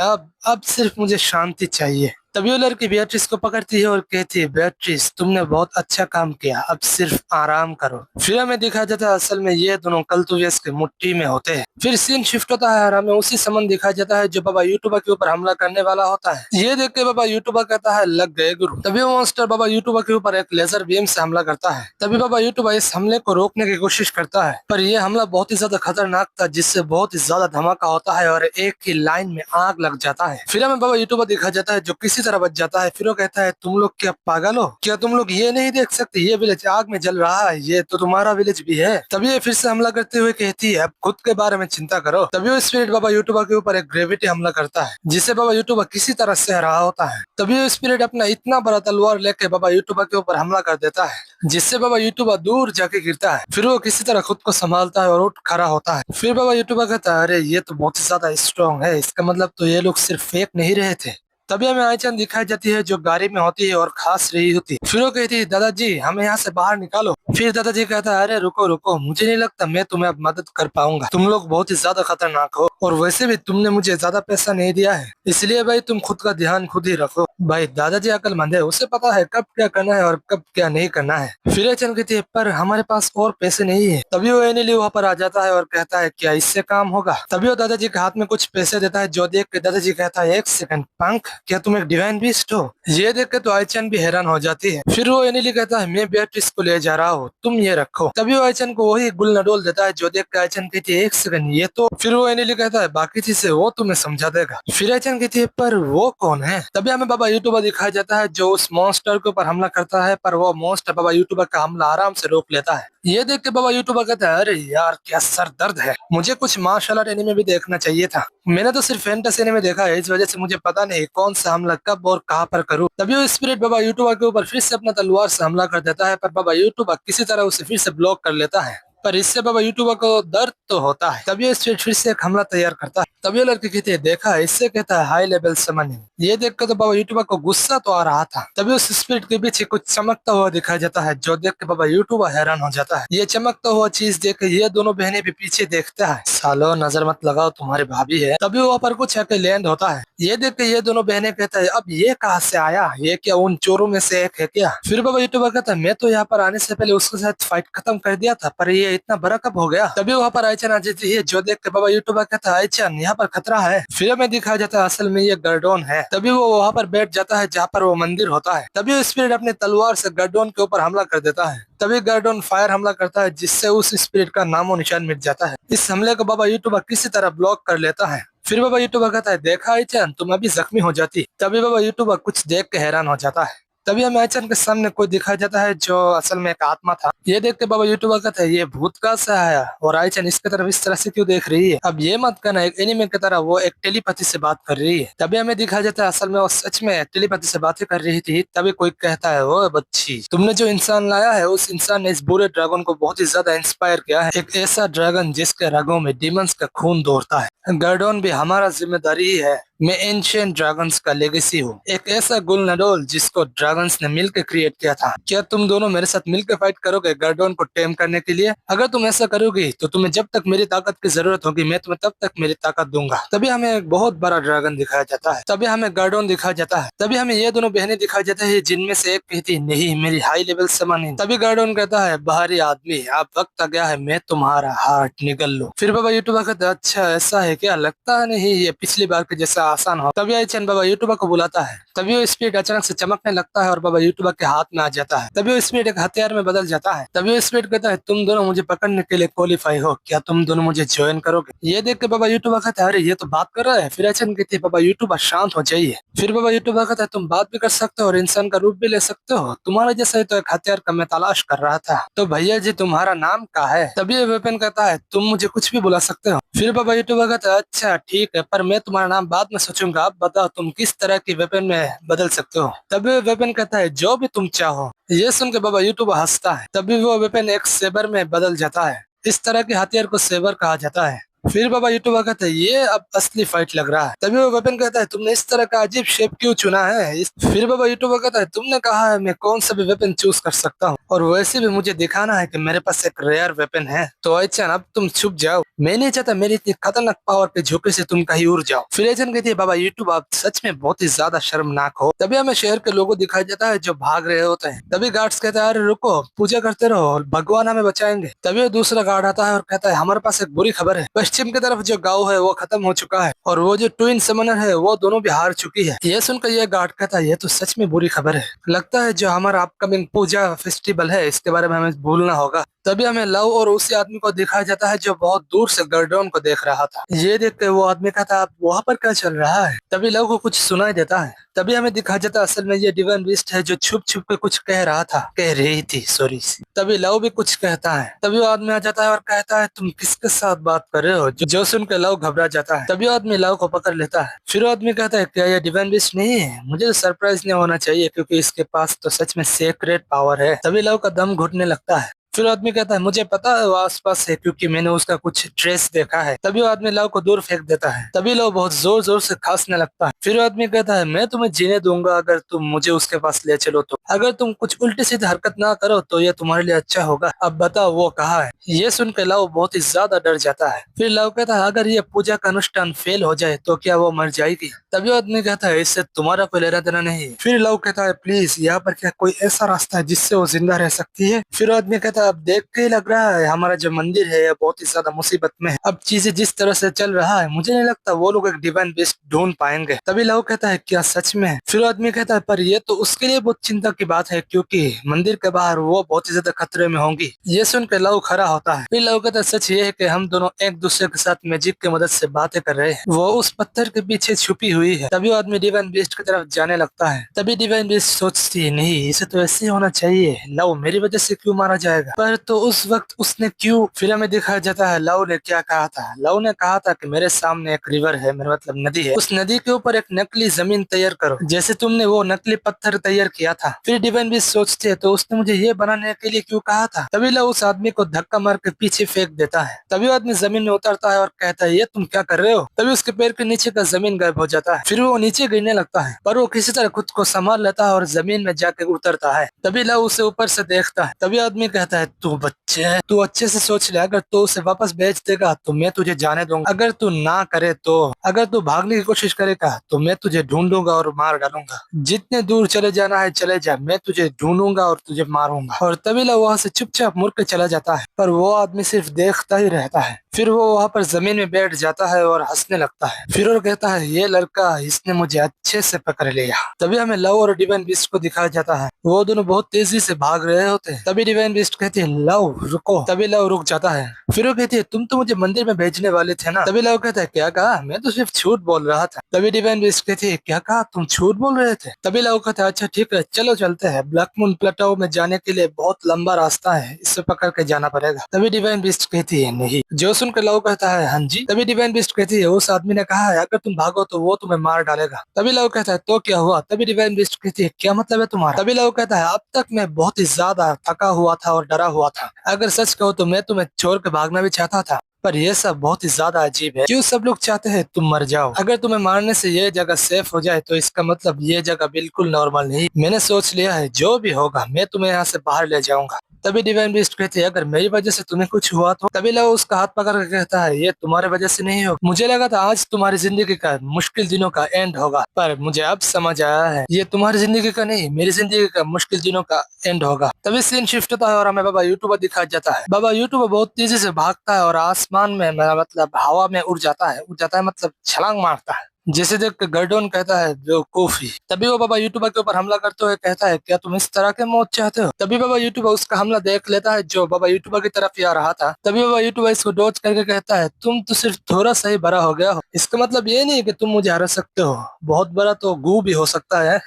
अब सिर्फ मुझे शांति चाहिए। तभी वो लड़की बेatrice को पकड़ती है और कहती है बेatrice तुमने बहुत अच्छा काम किया, अब सिर्फ आराम करो। फिर हमें दिखाया जाता है असल में ये दोनों कल्तुवेस के मुट्ठी में होते हैं। फिर सीन शिफ्ट होता है और हमें उसी समन दिखाया जाता है जो बाबा यूट्यूबर के ऊपर हमला करने वाला होता है। ये देख के बाबा यूट्यूबर कहता है लग गए गुरु। तभी वो मॉन्स्टर बाबा यूट्यूबर के ऊपर एक लेजर बीम से हमला करता है। तभी बाबा यूट्यूबर इस हमले को रोकने की कोशिश करता है पर यह हमला बहुत ही ज्यादा खतरनाक था जिससे बहुत ही ज्यादा धमाका होता है और एक ही लाइन में आग लग जाता है। फिर हमें बाबा यूट्यूबर दिखाया जाता है जो किसी तरह बच जाता है। फिर वो कहता है तुम लोग क्या पागल हो, क्या तुम लोग ये नहीं देख सकते ये विलेज आग में जल रहा है, ये तो तुम्हारा विलेज भी है। तभी ये फिर से हमला करते हुए कहती है अब खुद के बारे में चिंता करो। तभी वो स्पिरिट बाबा यूट्यूबर के ऊपर एक ग्रेविटी हमला करता है जिसे बाबा यूट्यूबर किसी तरह सह रहा होता है। तभी वो स्पिरिट अपना इतना बड़ा तलवार लेके बाबा यूट्यूबर के ऊपर हमला कर देता है जिससे बाबा यूट्यूबर दूर जाके गिरता है। फिर वो किसी तरह खुद को संभालता है और उठ खड़ा होता है। फिर बाबा यूट्यूबर कहता है अरे ये तो बहुत ही ज्यादा स्ट्रॉन्ग है, इसका मतलब तो ये लोग सिर्फ फेक नहीं रहे थे। तभी हमें आईचन दिखाई जाती है जो गाड़ी में होती है और खास रही होती है। फिर वो कहती है दादाजी हमें यहाँ से बाहर निकालो। फिर दादाजी कहता है अरे रुको रुको, मुझे नहीं लगता मैं तुम्हें अब मदद कर पाऊंगा, तुम लोग बहुत ही ज्यादा खतरनाक हो और वैसे भी तुमने मुझे ज्यादा पैसा नहीं दिया है, इसलिए भाई तुम खुद का ध्यान खुद ही रखो। भाई दादाजी अक्लमंद है, उसे पता है कब क्या करना है और कब क्या नहीं करना है। फिर आईचन कहती है पर हमारे पास और पैसे नहीं है। तभी वो एनिली वहाँ पर आ जाता है और कहता है क्या इससे काम होगा। तभी वो दादाजी के हाथ में कुछ पैसे देता है जो देख के दादाजी कहता है एक सेकंड पंख, क्या तुम एक डिवाइन बीस्ट हो। ये देख के तो आईचन भी हैरान हो जाती है। फिर वो एनिली कहता है मैं बेatrice को ले जा रहा हूँ लाओ तुम ये रखो। तभी वो आयचन को वही गुलनडोल देता है, जो देख के आयचन कहती है एक सेकंड ये तो। फिर वो एनिली कहता है बाकी चीजें वो तुम्हें समझा देगा। फिर आयचन कहती है पर वो कौन है। तभी हमें बाबा यूट्यूबर दिखाया जाता है जो उस मॉन्स्टर के ऊपर हमला करता है, पर वो मॉन्स्टर बाबा यूट्यूबर का हमला आराम से रोक लेता है। ये देख के बाबा यूट्यूबर कहता है अरे यार क्या सर दर्द है, मुझे कुछ मार्शल आर्ट एनिमे भी देखना चाहिए था, मैंने तो सिर्फ फैंटेसी एनिमे देखा है, इस वजह से मुझे पता नहीं कौन सा हमला कब और कहां पर करूं। तभी वो स्पिरिट बाबा यूट्यूबर के ऊपर फिर से अपना तलवार से हमला कर देता है, पर बाबा यूट्यूबर किसी तरह उसे फिर से ब्लॉक कर लेता है, पर इससे बाबा यूट्यूबर को दर्द तो होता है। तभी वो स्पिरिट फिर से एक हमला तैयार करता है। तभी वो लड़की कहती है देखा इससे कहता है हाई लेवल समनिंग। ये देखकर तो बाबा यूट्यूबर को गुस्सा तो आ रहा था। तभी उस स्पिरिट के पीछे कुछ चमकता हुआ दिखाई जाता है, जो देख के बाबा यूट्यूबर हैरान हो जाता है। ये चमकता हुआ चीज देख के ये दोनों बहनें भी पीछे देखता है, सालो नजर मत लगाओ तुम्हारी भाभी है। तभी वहाँ पर कुछ आके लैंड होता है। ये देख के ये दोनों बहनें कहता है अब ये कहाँ से आया, ये क्या उन चोरों में से एक है क्या। फिर बाबा यूट्यूबर कहता है मैं तो यहाँ पर आने से पहले उसके साथ फाइट खत्म कर दिया था, पर ये इतना बड़ा कब हो गया। तभी वहाँ पर आयचन आ जाती है, जो देख के बाबा यूट्यूबर कहता है आयचन यहाँ पर खतरा है। फिर हमें दिखाया जाता है असल में ये गर्डोन है। तभी वो वहाँ पर बैठ जाता है जहाँ पर वो मंदिर होता है। तभी वो स्पिरिट अपनी तलवार से गर्डोन के ऊपर हमला कर देता है। तभी गर्डोन फायर हमला करता है, जिससे उस स्पिरिट का नामो निशान मिट जाता है। इस हमले को बाबा यूट्यूबर किसी तरह ब्लॉक कर लेता है। फिर बाबा यूट्यूबर कहता है देखा आयचन तुम अभी जख्मी हो जाती। तभी बाबा यूट्यूबर कुछ देख के हैरान हो जाता है। तभी हमें आयचन के सामने कोई दिखाई जाता है जो असल में एक आत्मा था। ये देख के बाबा यूट्यूबर कहता है ये भूत कहाँ से आया और आयचन इसके तरफ इस तरह से क्यों देख रही है। अब ये मत करना, एक एनिमे की तरह वो एक टेलीपैथी से बात कर रही है। तभी हमें दिखाया जाता है असल में वो सच में टेलीपैथी से बातें कर रही थी। तभी कोई कहता है ओ बच्ची तुमने जो इंसान लाया है उस इंसान ने इस बुरे ड्रैगन को बहुत ही ज्यादा इंस्पायर किया है, एक ऐसा ड्रैगन जिसके रगों में डिमंस का खून दौड़ता है। गर्डोन भी हमारा जिम्मेदारी ही है, मैं एंशिएंट ड्रैगन्स का लेगेसी हूँ, एक ऐसा गुलनडोल जिसको ड्रैगन्स ने मिलकर क्रिएट किया था। क्या तुम दोनों मेरे साथ मिलकर फाइट करोगे गर्डोन को टेम करने के लिए। अगर तुम ऐसा करोगी तो तुम्हें जब तक मेरी ताकत की जरूरत होगी मैं तुम्हें तब तक मेरी ताकत दूंगा। तभी हमें एक बहुत बड़ा ड्रैगन दिखाया जाता है। तभी हमें गर्डोन दिखाया जाता है। तभी हमें ये दोनों बहनें दिखाई जाती है, जिनमें से एक कहती नहीं मेरी हाई लेवल समन। तभी गर्डोन कहता है बाहरी आदमी अब वक्त आ गया है, मैं तुम्हारा हार्ट निकल लो। फिर बाबा यूट्यूबर कहता है अच्छा ऐसा है क्या, लगता नहीं ये पिछली बार के जैसा आसान हो। तभी आयचन बाबा यूट्यूबर को बुलाता है। तभी वो स्पिरिट अचानक से चमकने लगता है और बाबा यूट्यूबर के हाथ में आ जाता है। तभी वो स्पिरिट एक हथियार में बदल जाता है। तभी वो स्पिरिट कहता है तुम दोनों मुझे पकड़ने के लिए क्वालिफाई हो, क्या तुम दोनों मुझे ज्वाइन करोगे। ये देख के बाबा यूट्यूबर कहता है अरे ये तो बात कर रहा है। फिर आयचन कहती है बाबा यूट्यूबर शांत हो जाइए। फिर बाबा यूट्यूबर कहता है तुम बात भी कर सकते हो और इंसान का रूप भी ले सकते हो, तुम्हारा जैसा ही तो एक हथियार का मैं तलाश कर रहा था। तो भैया जी तुम्हारा नाम क्या है। तभी ये वेपन कहता है तुम मुझे कुछ भी बुला सकते हो। फिर बाबा यूट्यूबर कहता है अच्छा ठीक है, पर मैं तुम्हारा नाम बाद में सोचूंगा, आप बताओ तुम किस तरह की वेपन में बदल सकते हो। तभी वो वेपन कहता है जो भी तुम चाहो। ये सुन के बाबा यूट्यूबर हंसता है। तभी वो वेपन एक सेबर में बदल जाता है। इस तरह के हथियार को सेबर कहा जाता है। फिर बाबा यूट्यूबर कहता है ये अब असली फाइट लग रहा है। तभी वो वेपन कहता है तुमने इस तरह का अजीब शेप क्यों चुना है। फिर बाबा यूट्यूबर कहता है तुमने कहा है मैं कौन सा भी वेपन चूज कर सकता हूँ, और वैसे भी मुझे दिखाना है कि मेरे पास एक रेयर वेपन है। तो आयचन अब तुम छुप जाओ, मैं नहीं चाहता मेरी इतनी खतरनाक पावर के झोंके से तुम कहीं उड़ जाओ। फिर आयचन कहती है बाबा यूट्यूब आप सच में बहुत ही ज्यादा शर्मनाक हो। तभी हमें शहर के लोगों दिखाई जाता है जो भाग रहे होते हैं। तभी गार्ड्स कहता है अरे रुको, पूजा करते रहो, भगवान हमें बचाएंगे। तभी वो दूसरा गार्ड आता है और कहता है हमारे पास एक बुरी खबर है, पश्चिम की तरफ जो गाँव है वो खत्म हो चुका है और वो जो ट्विन समनर है वो दोनों भी हार चुकी है। ये सुनकर ये गार्ड कहता है ये तो सच में बुरी खबर है, लगता है जो हमारा अपकमिंग पूजा फेस्टिवल है इसके बारे में हमें भूलना होगा। तभी हमें लव और उसी आदमी को दिखाया जाता है जो बहुत दूर से गर्डोन को देख रहा था। ये देख के वो आदमी कहता है वहाँ पर क्या चल रहा है। तभी लव को कुछ सुनाई देता है। तभी हमें दिखाया जाता है असल में ये डिवाइन बीस्ट है जो छुप छुप के कुछ कह रहा था, कह रही थी सॉरी। तभी लव भी कुछ कहता है। तभी वो आदमी आ जाता है और कहता है तुम किसके साथ बात कर रहे हो, जो सुन के लव घबरा जाता है। तभी वो आदमी लव को पकड़ लेता है। फिर वो आदमी कहता है क्या ये डिवाइन बीस्ट नहीं है, मुझे तो सरप्राइज नहीं होना चाहिए क्योंकि इसके पास तो सच में सीक्रेट पावर है। तभी लव का दम घुटने लगता है। फिर आदमी कहता है मुझे पता है वो आसपास है क्योंकि मैंने उसका कुछ ट्रेस देखा है। तभी वो आदमी लव को दूर फेंक देता है। तभी लव बहुत जोर जोर से खांसने लगता है। फिर आदमी कहता है मैं तुम्हें जीने दूंगा अगर तुम मुझे उसके पास ले चलो तो, अगर तुम कुछ उल्टी सीधी हरकत ना करो तो ये तुम्हारे लिए अच्छा होगा। अब बताओ वो कहाँ है। ये सुनकर लव बहुत ही ज्यादा डर जाता है। फिर लव कहता है अगर ये पूजा का अनुष्ठान फेल हो जाए तो क्या वो मर जाएगी। तभी आदमी कहता है इससे तुम्हारा कोई लेना देना नहीं। फिर लव कहता है प्लीज यहाँ पर क्या कोई ऐसा रास्ता है जिससे वो जिंदा रह सकती है। फिर आदमी कहता कहता है अब देख के ही लग रहा है हमारा जो मंदिर है ये बहुत ही ज्यादा मुसीबत में है। अब चीजें जिस तरह से चल रहा है मुझे नहीं लगता वो लोग एक डिवाइन बीस्ट ढूंढ पाएंगे। तभी लव कहता है क्या सच में? फिर आदमी कहता है पर ये तो उसके लिए बहुत चिंता की बात है क्योंकि मंदिर के बाहर वो बहुत ही ज्यादा खतरे में होंगी। ये सुनकर लव खड़ा होता है। फिर लव कहता है सच ये है कि हम दोनों एक दूसरे के साथ मैजिक की मदद से बातें कर रहे हैं, वो उस पत्थर के पीछे छुपी हुई है। तभी आदमी डिवाइन बीस्ट की तरफ जाने लगता है। तभी डिवाइन बीस्ट सोचती है नहीं इसे तो ऐसे ही होना चाहिए, लव मेरी वजह से क्यों मारा जाएगा? पर तो उस वक्त उसने क्यों? फिल्म में दिखाया जाता है लव ने क्या कहा था। लव ने कहा था कि मेरे सामने एक रिवर है, मेरा मतलब नदी है, उस नदी के ऊपर एक नकली जमीन तैयार करो जैसे तुमने वो नकली पत्थर तैयार किया था। फिर डिवाइन बीस्ट सोचते है तो उसने मुझे ये बनाने के लिए क्यों कहा था। तभी लव उस आदमी को धक्का मार के पीछे फेंक देता है। तभी वो आदमी जमीन में उतरता है और कहता है ये तुम क्या कर रहे हो? तभी उसके पैर के नीचे का जमीन गायब हो जाता है। फिर वो नीचे गिरने लगता है पर वो किसी तरह खुद को संभाल लेता है और जमीन में जाके उतरता है। तभी लव उसे ऊपर से देखता है। तभी आदमी कहता है तू अच्छे से सोच ले, अगर तू उसे वापस भेज देगा तो मैं तुझे जाने दूंगा, अगर तू ना करे तो, अगर तू भागने की कोशिश करेगा तो मैं तुझे ढूंढूंगा और मार डालूंगा। जितने दूर चले जाना है चले जा, मैं तुझे ढूंढूंगा और तुझे मारूंगा। और तभी लव वहां से चुपचाप मुड़ के चला जाता है पर वो आदमी सिर्फ देखता ही रहता है। फिर वो वहां पर जमीन में बैठ जाता है और हंसने लगता है। फिर वो कहता है ये लड़का इसने मुझे अच्छे से पकड़ लिया। तभी हमें लव और डिवाइन बीस्ट को दिखाया जाता है, वो दोनों बहुत तेजी से भाग रहे होते हैं। तभी डिवाइन बीस्ट कहती है लव रुको। तभी लव रुक जाता है। फिर वो कहती है तुम तो मुझे मंदिर में भेजने वाले थे ना। तभी लव कहता है क्या कहा? मैं तो सिर्फ झूठ बोल रहा था। तभी डिवाइन बीस्ट कहती है क्या कहा? तुम झूठ बोल रहे थे? तभी लव कहता है अच्छा ठीक है चलो चलते हैं, ब्लैक मून प्लेटो में जाने के लिए बहुत लंबा रास्ता है, इससे पकड़ के जाना पड़ेगा। तभी डिवाइन बीस्ट कहती है नहीं। जो सुनकर लव कहता है हाँ जी। तभी डिवाइन बीस्ट कहती है उस आदमी ने कहा है अगर तुम भागो तो वो तुम्हें मार डालेगा। तभी लव कहता है तो क्या हुआ? तभी डिवाइन बीस्ट कहती है क्या मतलब है तुम्हारा? तभी लव कहता है अब तक मैं बहुत ही ज्यादा थका हुआ था और डरा हुआ था, अगर सच कहूँ तो मैं तुम्हें छोड़ के भागना भी चाहता था पर यह सब बहुत ही ज्यादा अजीब है। क्यों सब लोग चाहते हैं तुम मर जाओ? अगर तुम्हें मारने से ये जगह सेफ हो जाए तो इसका मतलब ये जगह बिल्कुल नॉर्मल नहीं। मैंने सोच लिया है जो भी होगा मैं तुम्हें यहाँ से बाहर ले जाऊंगा। तभी डिवाइन बीस्ट कहती है अगर मेरी वजह से तुम्हें कुछ हुआ तो। तभी लव उसका हाथ पकड़ कर कहता है ये तुम्हारे वजह से नहीं हो, मुझे लगा था आज तुम्हारी जिंदगी का मुश्किल दिनों का एंड होगा पर मुझे अब समझ आया है ये तुम्हारी जिंदगी का नहीं मेरी जिंदगी का मुश्किल दिनों का एंड होगा। तभी सीन शिफ्ट होता है और हमें बाबा यूट्यूबर दिखाया जाता है। बाबा यूट्यूबर बहुत तेजी से भागता है और आसमान में मतलब हवा में उड़ जाता है मतलब छलांग मारता है। जिसे देख के गर्डोन कहता है बेवकूफी। तभी वो बाबा यूट्यूबर के ऊपर हमला करते हुए कहता है क्या तुम इस तरह के मौत चाहते हो? तभी बाबा यूट्यूबर उसका हमला देख लेता है जो बाबा यूट्यूबर की तरफ ही आ रहा था। तभी बाबा यूट्यूबर इसको डॉज करके कहता है तुम तो सिर्फ थोड़ा सा ही बड़ा हो गया हो, इसका मतलब ये नहीं कि तुम मुझे हरा सकते हो, बहुत बड़ा तो गू भी हो सकता है।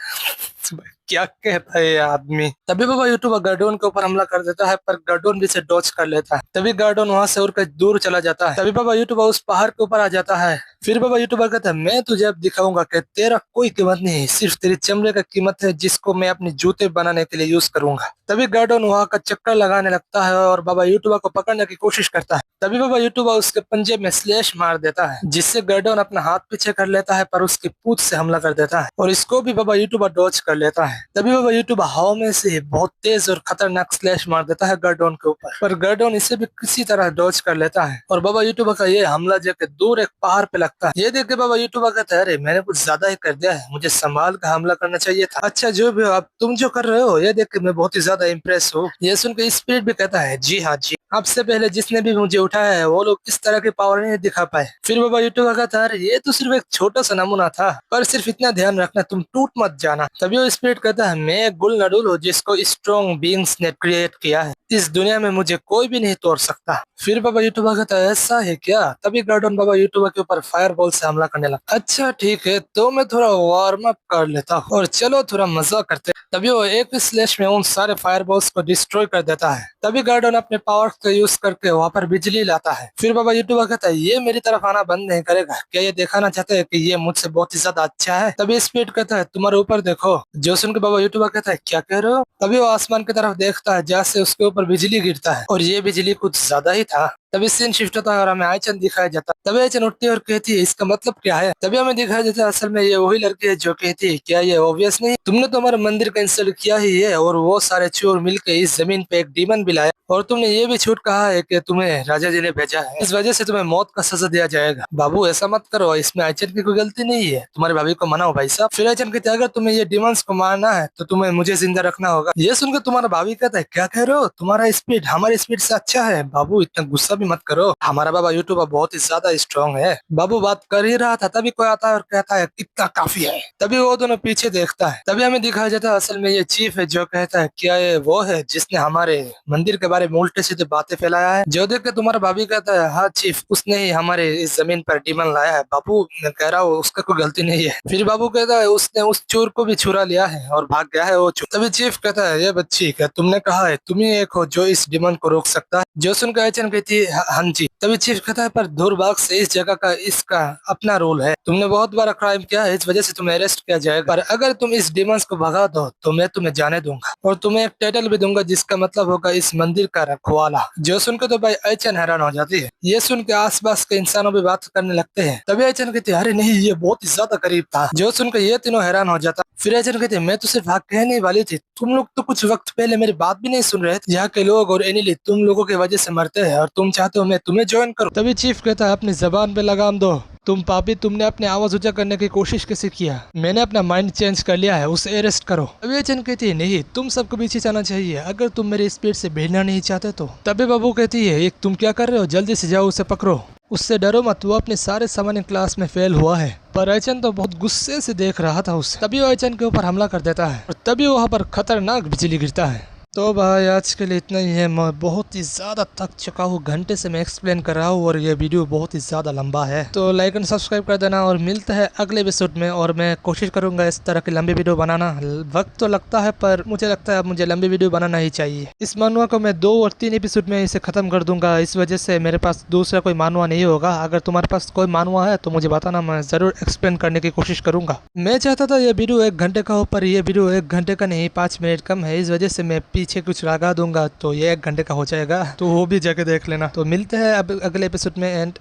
क्या कहता है ये आदमी। तभी बाबा यूट्यूबर गार्डोन के ऊपर हमला कर देता है पर गार्डोन भी से डॉज कर लेता है। तभी गार्डोन वहां से उड़कर दूर चला जाता है। तभी बाबा यूट्यूबर उस पहाड़ के ऊपर आ जाता है। फिर बाबा यूट्यूबर कहता है मैं तुझे अब दिखाऊंगा कि तेरा कोई कीमत नहीं है, सिर्फ तेरी चमड़े का कीमत है जिसको मैं अपने जूते बनाने के लिए यूज करूंगा। तभी गार्डोन वहां का चक्कर लगाने लगता है और बाबा यूट्यूबर को पकड़ने की कोशिश करता है। तभी बाबा यूट्यूबर उसके पंजे में स्लैश मार देता है जिससे गार्डोन अपना हाथ पीछे कर लेता है पर उसकी पूंछ से हमला कर देता है और इसको भी बाबा यूट्यूबर डॉज कर लेता है। तभी बाबा यूट्यूबर हवा में से बहुत तेज और खतरनाक स्लैश मार देता है गार्डोन के ऊपर, पर गार्डोन इसे भी किसी तरह डॉज कर लेता है और बाबा यूट्यूबर का ये हमला जाके दूर एक पहाड़ पे लगता है। ये देख के बाबा यूट्यूबर कहता है अरे मैंने कुछ ज्यादा ही कर दिया है, मुझे संभाल कर हमला करना चाहिए था। अच्छा जो भी हो अब तुम जो कर रहे हो ये देख के मैं बहुत ही ज्यादा इम्प्रेस हूँ। ये सुनकर स्पिरिट भी कहता है जी हाँ जी, आपसे पहले जिसने भी मुझे उठाया है वो लोग इस तरह की पावर नहीं दिखा पाए। फिर बाबा यूट्यूबर कहता है अरे ये तो सिर्फ एक छोटा सा नमूना था, पर सिर्फ इतना ध्यान रखना तुम टूट मत जाना। तभी वो स्पिरिट कहता है मैं एक गुल नडुल हूँ जिसको स्ट्रॉन्ग बीइंग्स ने क्रिएट किया है, इस दुनिया में मुझे कोई भी नहीं तोड़ सकता। फिर बाबा यूट्यूबर कहता है ऐसा है क्या? तभी गार्डन बाबा यूट्यूबर के ऊपर फायर बॉल से हमला करने लगा। अच्छा ठीक है तो मैं थोड़ा वार्म अप कर लेता हूँ और चलो थोड़ा मजा करते। तभी वो एक स्लैश में उन सारे फायर बॉल्स को डिस्ट्रॉय कर देता है। तभी गार्डन अपने पावर का यूज करके वहाँ पर बिजली लाता है। फिर बाबा यूट्यूबर कहता है ये मेरी तरफ आना बंद नहीं करेगा, क्या ये दिखाना चाहते हैं कि ये मुझसे बहुत ही ज्यादा अच्छा है? तभी स्पीड कहता है तुम्हारे ऊपर देखो। जो सुन के बाबा यूट्यूबर कहता है क्या कह रहे हो? तभी वो आसमान की तरफ देखता है जहाँ से उसके ऊपर बिजली गिरता है और ये बिजली कुछ ज्यादा ही था। तभी सीन शिफ्ट होता है और हमें आयचन दिखाया जाता है। तभी आयचन उठती है और कहती है इसका मतलब क्या है। तभी हमें दिखाया जाता है असल में ये वही लड़की है जो कहती है क्या ये ऑब्वियस नहीं, तुमने तो हमारा मंदिर का इंसल्ट किया ही है और वो सारे चोर मिलकर इस जमीन पे एक डीमन भी लाया और तुमने ये भी छूट कहा है कि तुम्हें राजा जी ने भेजा है, इस वजह से तुम्हें मौत का सजा दिया जाएगा। बाबू ऐसा मत करो, इसमें आयचन की कोई गलती नहीं है, तुम्हारी भाभी को मनाओ भाई साहब। फिर आयचन कहते अगर तुम्हें ये डिमंस को मारना है तो तुम्हें मुझे जिंदा रखना होगा। ये सुनकर तुम्हारा भाभी कहता है क्या कह रहे हो, तुम्हारा स्पीड हमारे स्पीड से अच्छा है। बाबू इतना गुस्सा भी मत करो, हमारा बाबा यूट्यूबर बहुत ही ज्यादा स्ट्रॉन्ग है। बाबू बात कर ही रहा था तभी कोई आता है और कहता है कितना काफी है। तभी वो दोनों पीछे देखता है। तभी हमें दिखाया जाता है असल में ये चीफ है जो कहता है क्या ये वो है जिसने हमारे मंदिर के बारे में उल्टे सीधे बातें फैलाया है। जो देख के तुम्हारा भाभी कहता है हाँ चीफ, उसने ही हमारे इस जमीन पर डीमन लाया है। बाबू मैं कह रहा हूँ उसका कोई गलती नहीं है। फिर बाबू कहता है उसने उस चोर को भी छुरा लिया है और भाग गया है वो चोर। तभी चीफ कहता है ये बच्ची क्या तुमने कहा है तुम ही एक हो जो इस डीमन को रोक सकता है। जो सुनकर आयचन कहती है हाँ जी। तभी चीफ कहता है पर दूरभाग से इस जगह का इसका अपना रोल है, तुमने बहुत बड़ा क्राइम किया है, इस वजह से तुम्हें अरेस्ट किया जाएगा, पर अगर तुम इस डिमंस को भगा दो तो मैं तुम्हें जाने दूंगा और तुम्हें एक टाइटल भी दूंगा जिसका मतलब होगा इस मंदिर का रखवाला। जो सुनकर तो भाई आयचन हैरान हो जाती है। ये सुन के आसपास के इंसानों भी बात करने लगते हैं। तभी आयचन कहती है अरे नहीं ये बहुत ही ज्यादा करीब था। जो सुनकर ये तीनों हैरान हो जाता। फिर आयचन कहती है मैं तो सिर्फ कहने वाली थी, तुम लोग तो कुछ वक्त पहले मेरी बात भी नहीं सुन रहे थे। यहाँ के लोग और एनिली तुम लोगों की वजह से मरते हैं और तुम चाहते हो मैं तुम्हें ज्वाइन करूं। तभी चीफ कहता है अपनी जबान पे लगाम दो। तुम पापी, तुमने अपने आवाज ऊंचा करने की कोशिश कैसे किया? मैंने अपना माइंड चेंज कर लिया है, उसे अरेस्ट करो। तभी आयचन कहती है नहीं तुम सबको पीछे जाना चाहिए अगर तुम मेरी स्पीड से भिड़ना नहीं चाहते तो। तभी बाबू कहती है एक तुम क्या कर रहे हो, जल्दी से जाओ उसे पकड़ो, उससे डरो मत, वो अपने सारे सामान्य क्लास में फेल हुआ है। पर आयचन तो बहुत गुस्से से देख रहा था उसे। तभी वो आयचन के ऊपर हमला कर देता है और तभी वहाँ पर खतरनाक बिजली गिरता है। तो भाई आज के लिए इतना ही है। मैं बहुत ही ज़्यादा थक चुका हूँ, घंटे से मैं एक्सप्लेन कर रहा हूँ और ये वीडियो बहुत ही ज़्यादा लंबा है। तो लाइक एंड सब्सक्राइब कर देना और मिलता है अगले एपिसोड में। और मैं कोशिश करूँगा इस तरह की लंबी वीडियो बनाना। वक्त तो लगता है पर मुझे लगता है अब मुझे लंबी वीडियो बनाना ही चाहिए। इस मानवा को मैं 2 और 3 एपिसोड में इसे ख़त्म कर दूंगा, इस वजह से मेरे पास दूसरा कोई मानवा नहीं होगा। अगर तुम्हारे पास कोई मानवा है तो मुझे बताना, मैं ज़रूर एक्सप्लेन करने की कोशिश करूँगा। मैं चाहता था ये वीडियो 1 घंटे का हो पर यह वीडियो 1 घंटे का नहीं 5 मिनट कम है, इस वजह से मैं पीछे कुछ लगा दूंगा तो ये 1 घंटे का हो जाएगा, तो वो भी जाके देख लेना। तो मिलते हैं अब अगले एपिसोड में एंड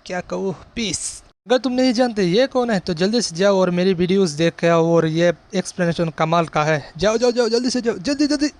क्या कहूँ, पीस। अगर तुम नहीं जानते ये कौन है तो जल्दी से जाओ और मेरी वीडियोस देख के आओ और ये एक्सप्लेनेशन कमाल का है। जाओ जाओ जाओ जल्दी से जाओ, जल्दी जल्दी।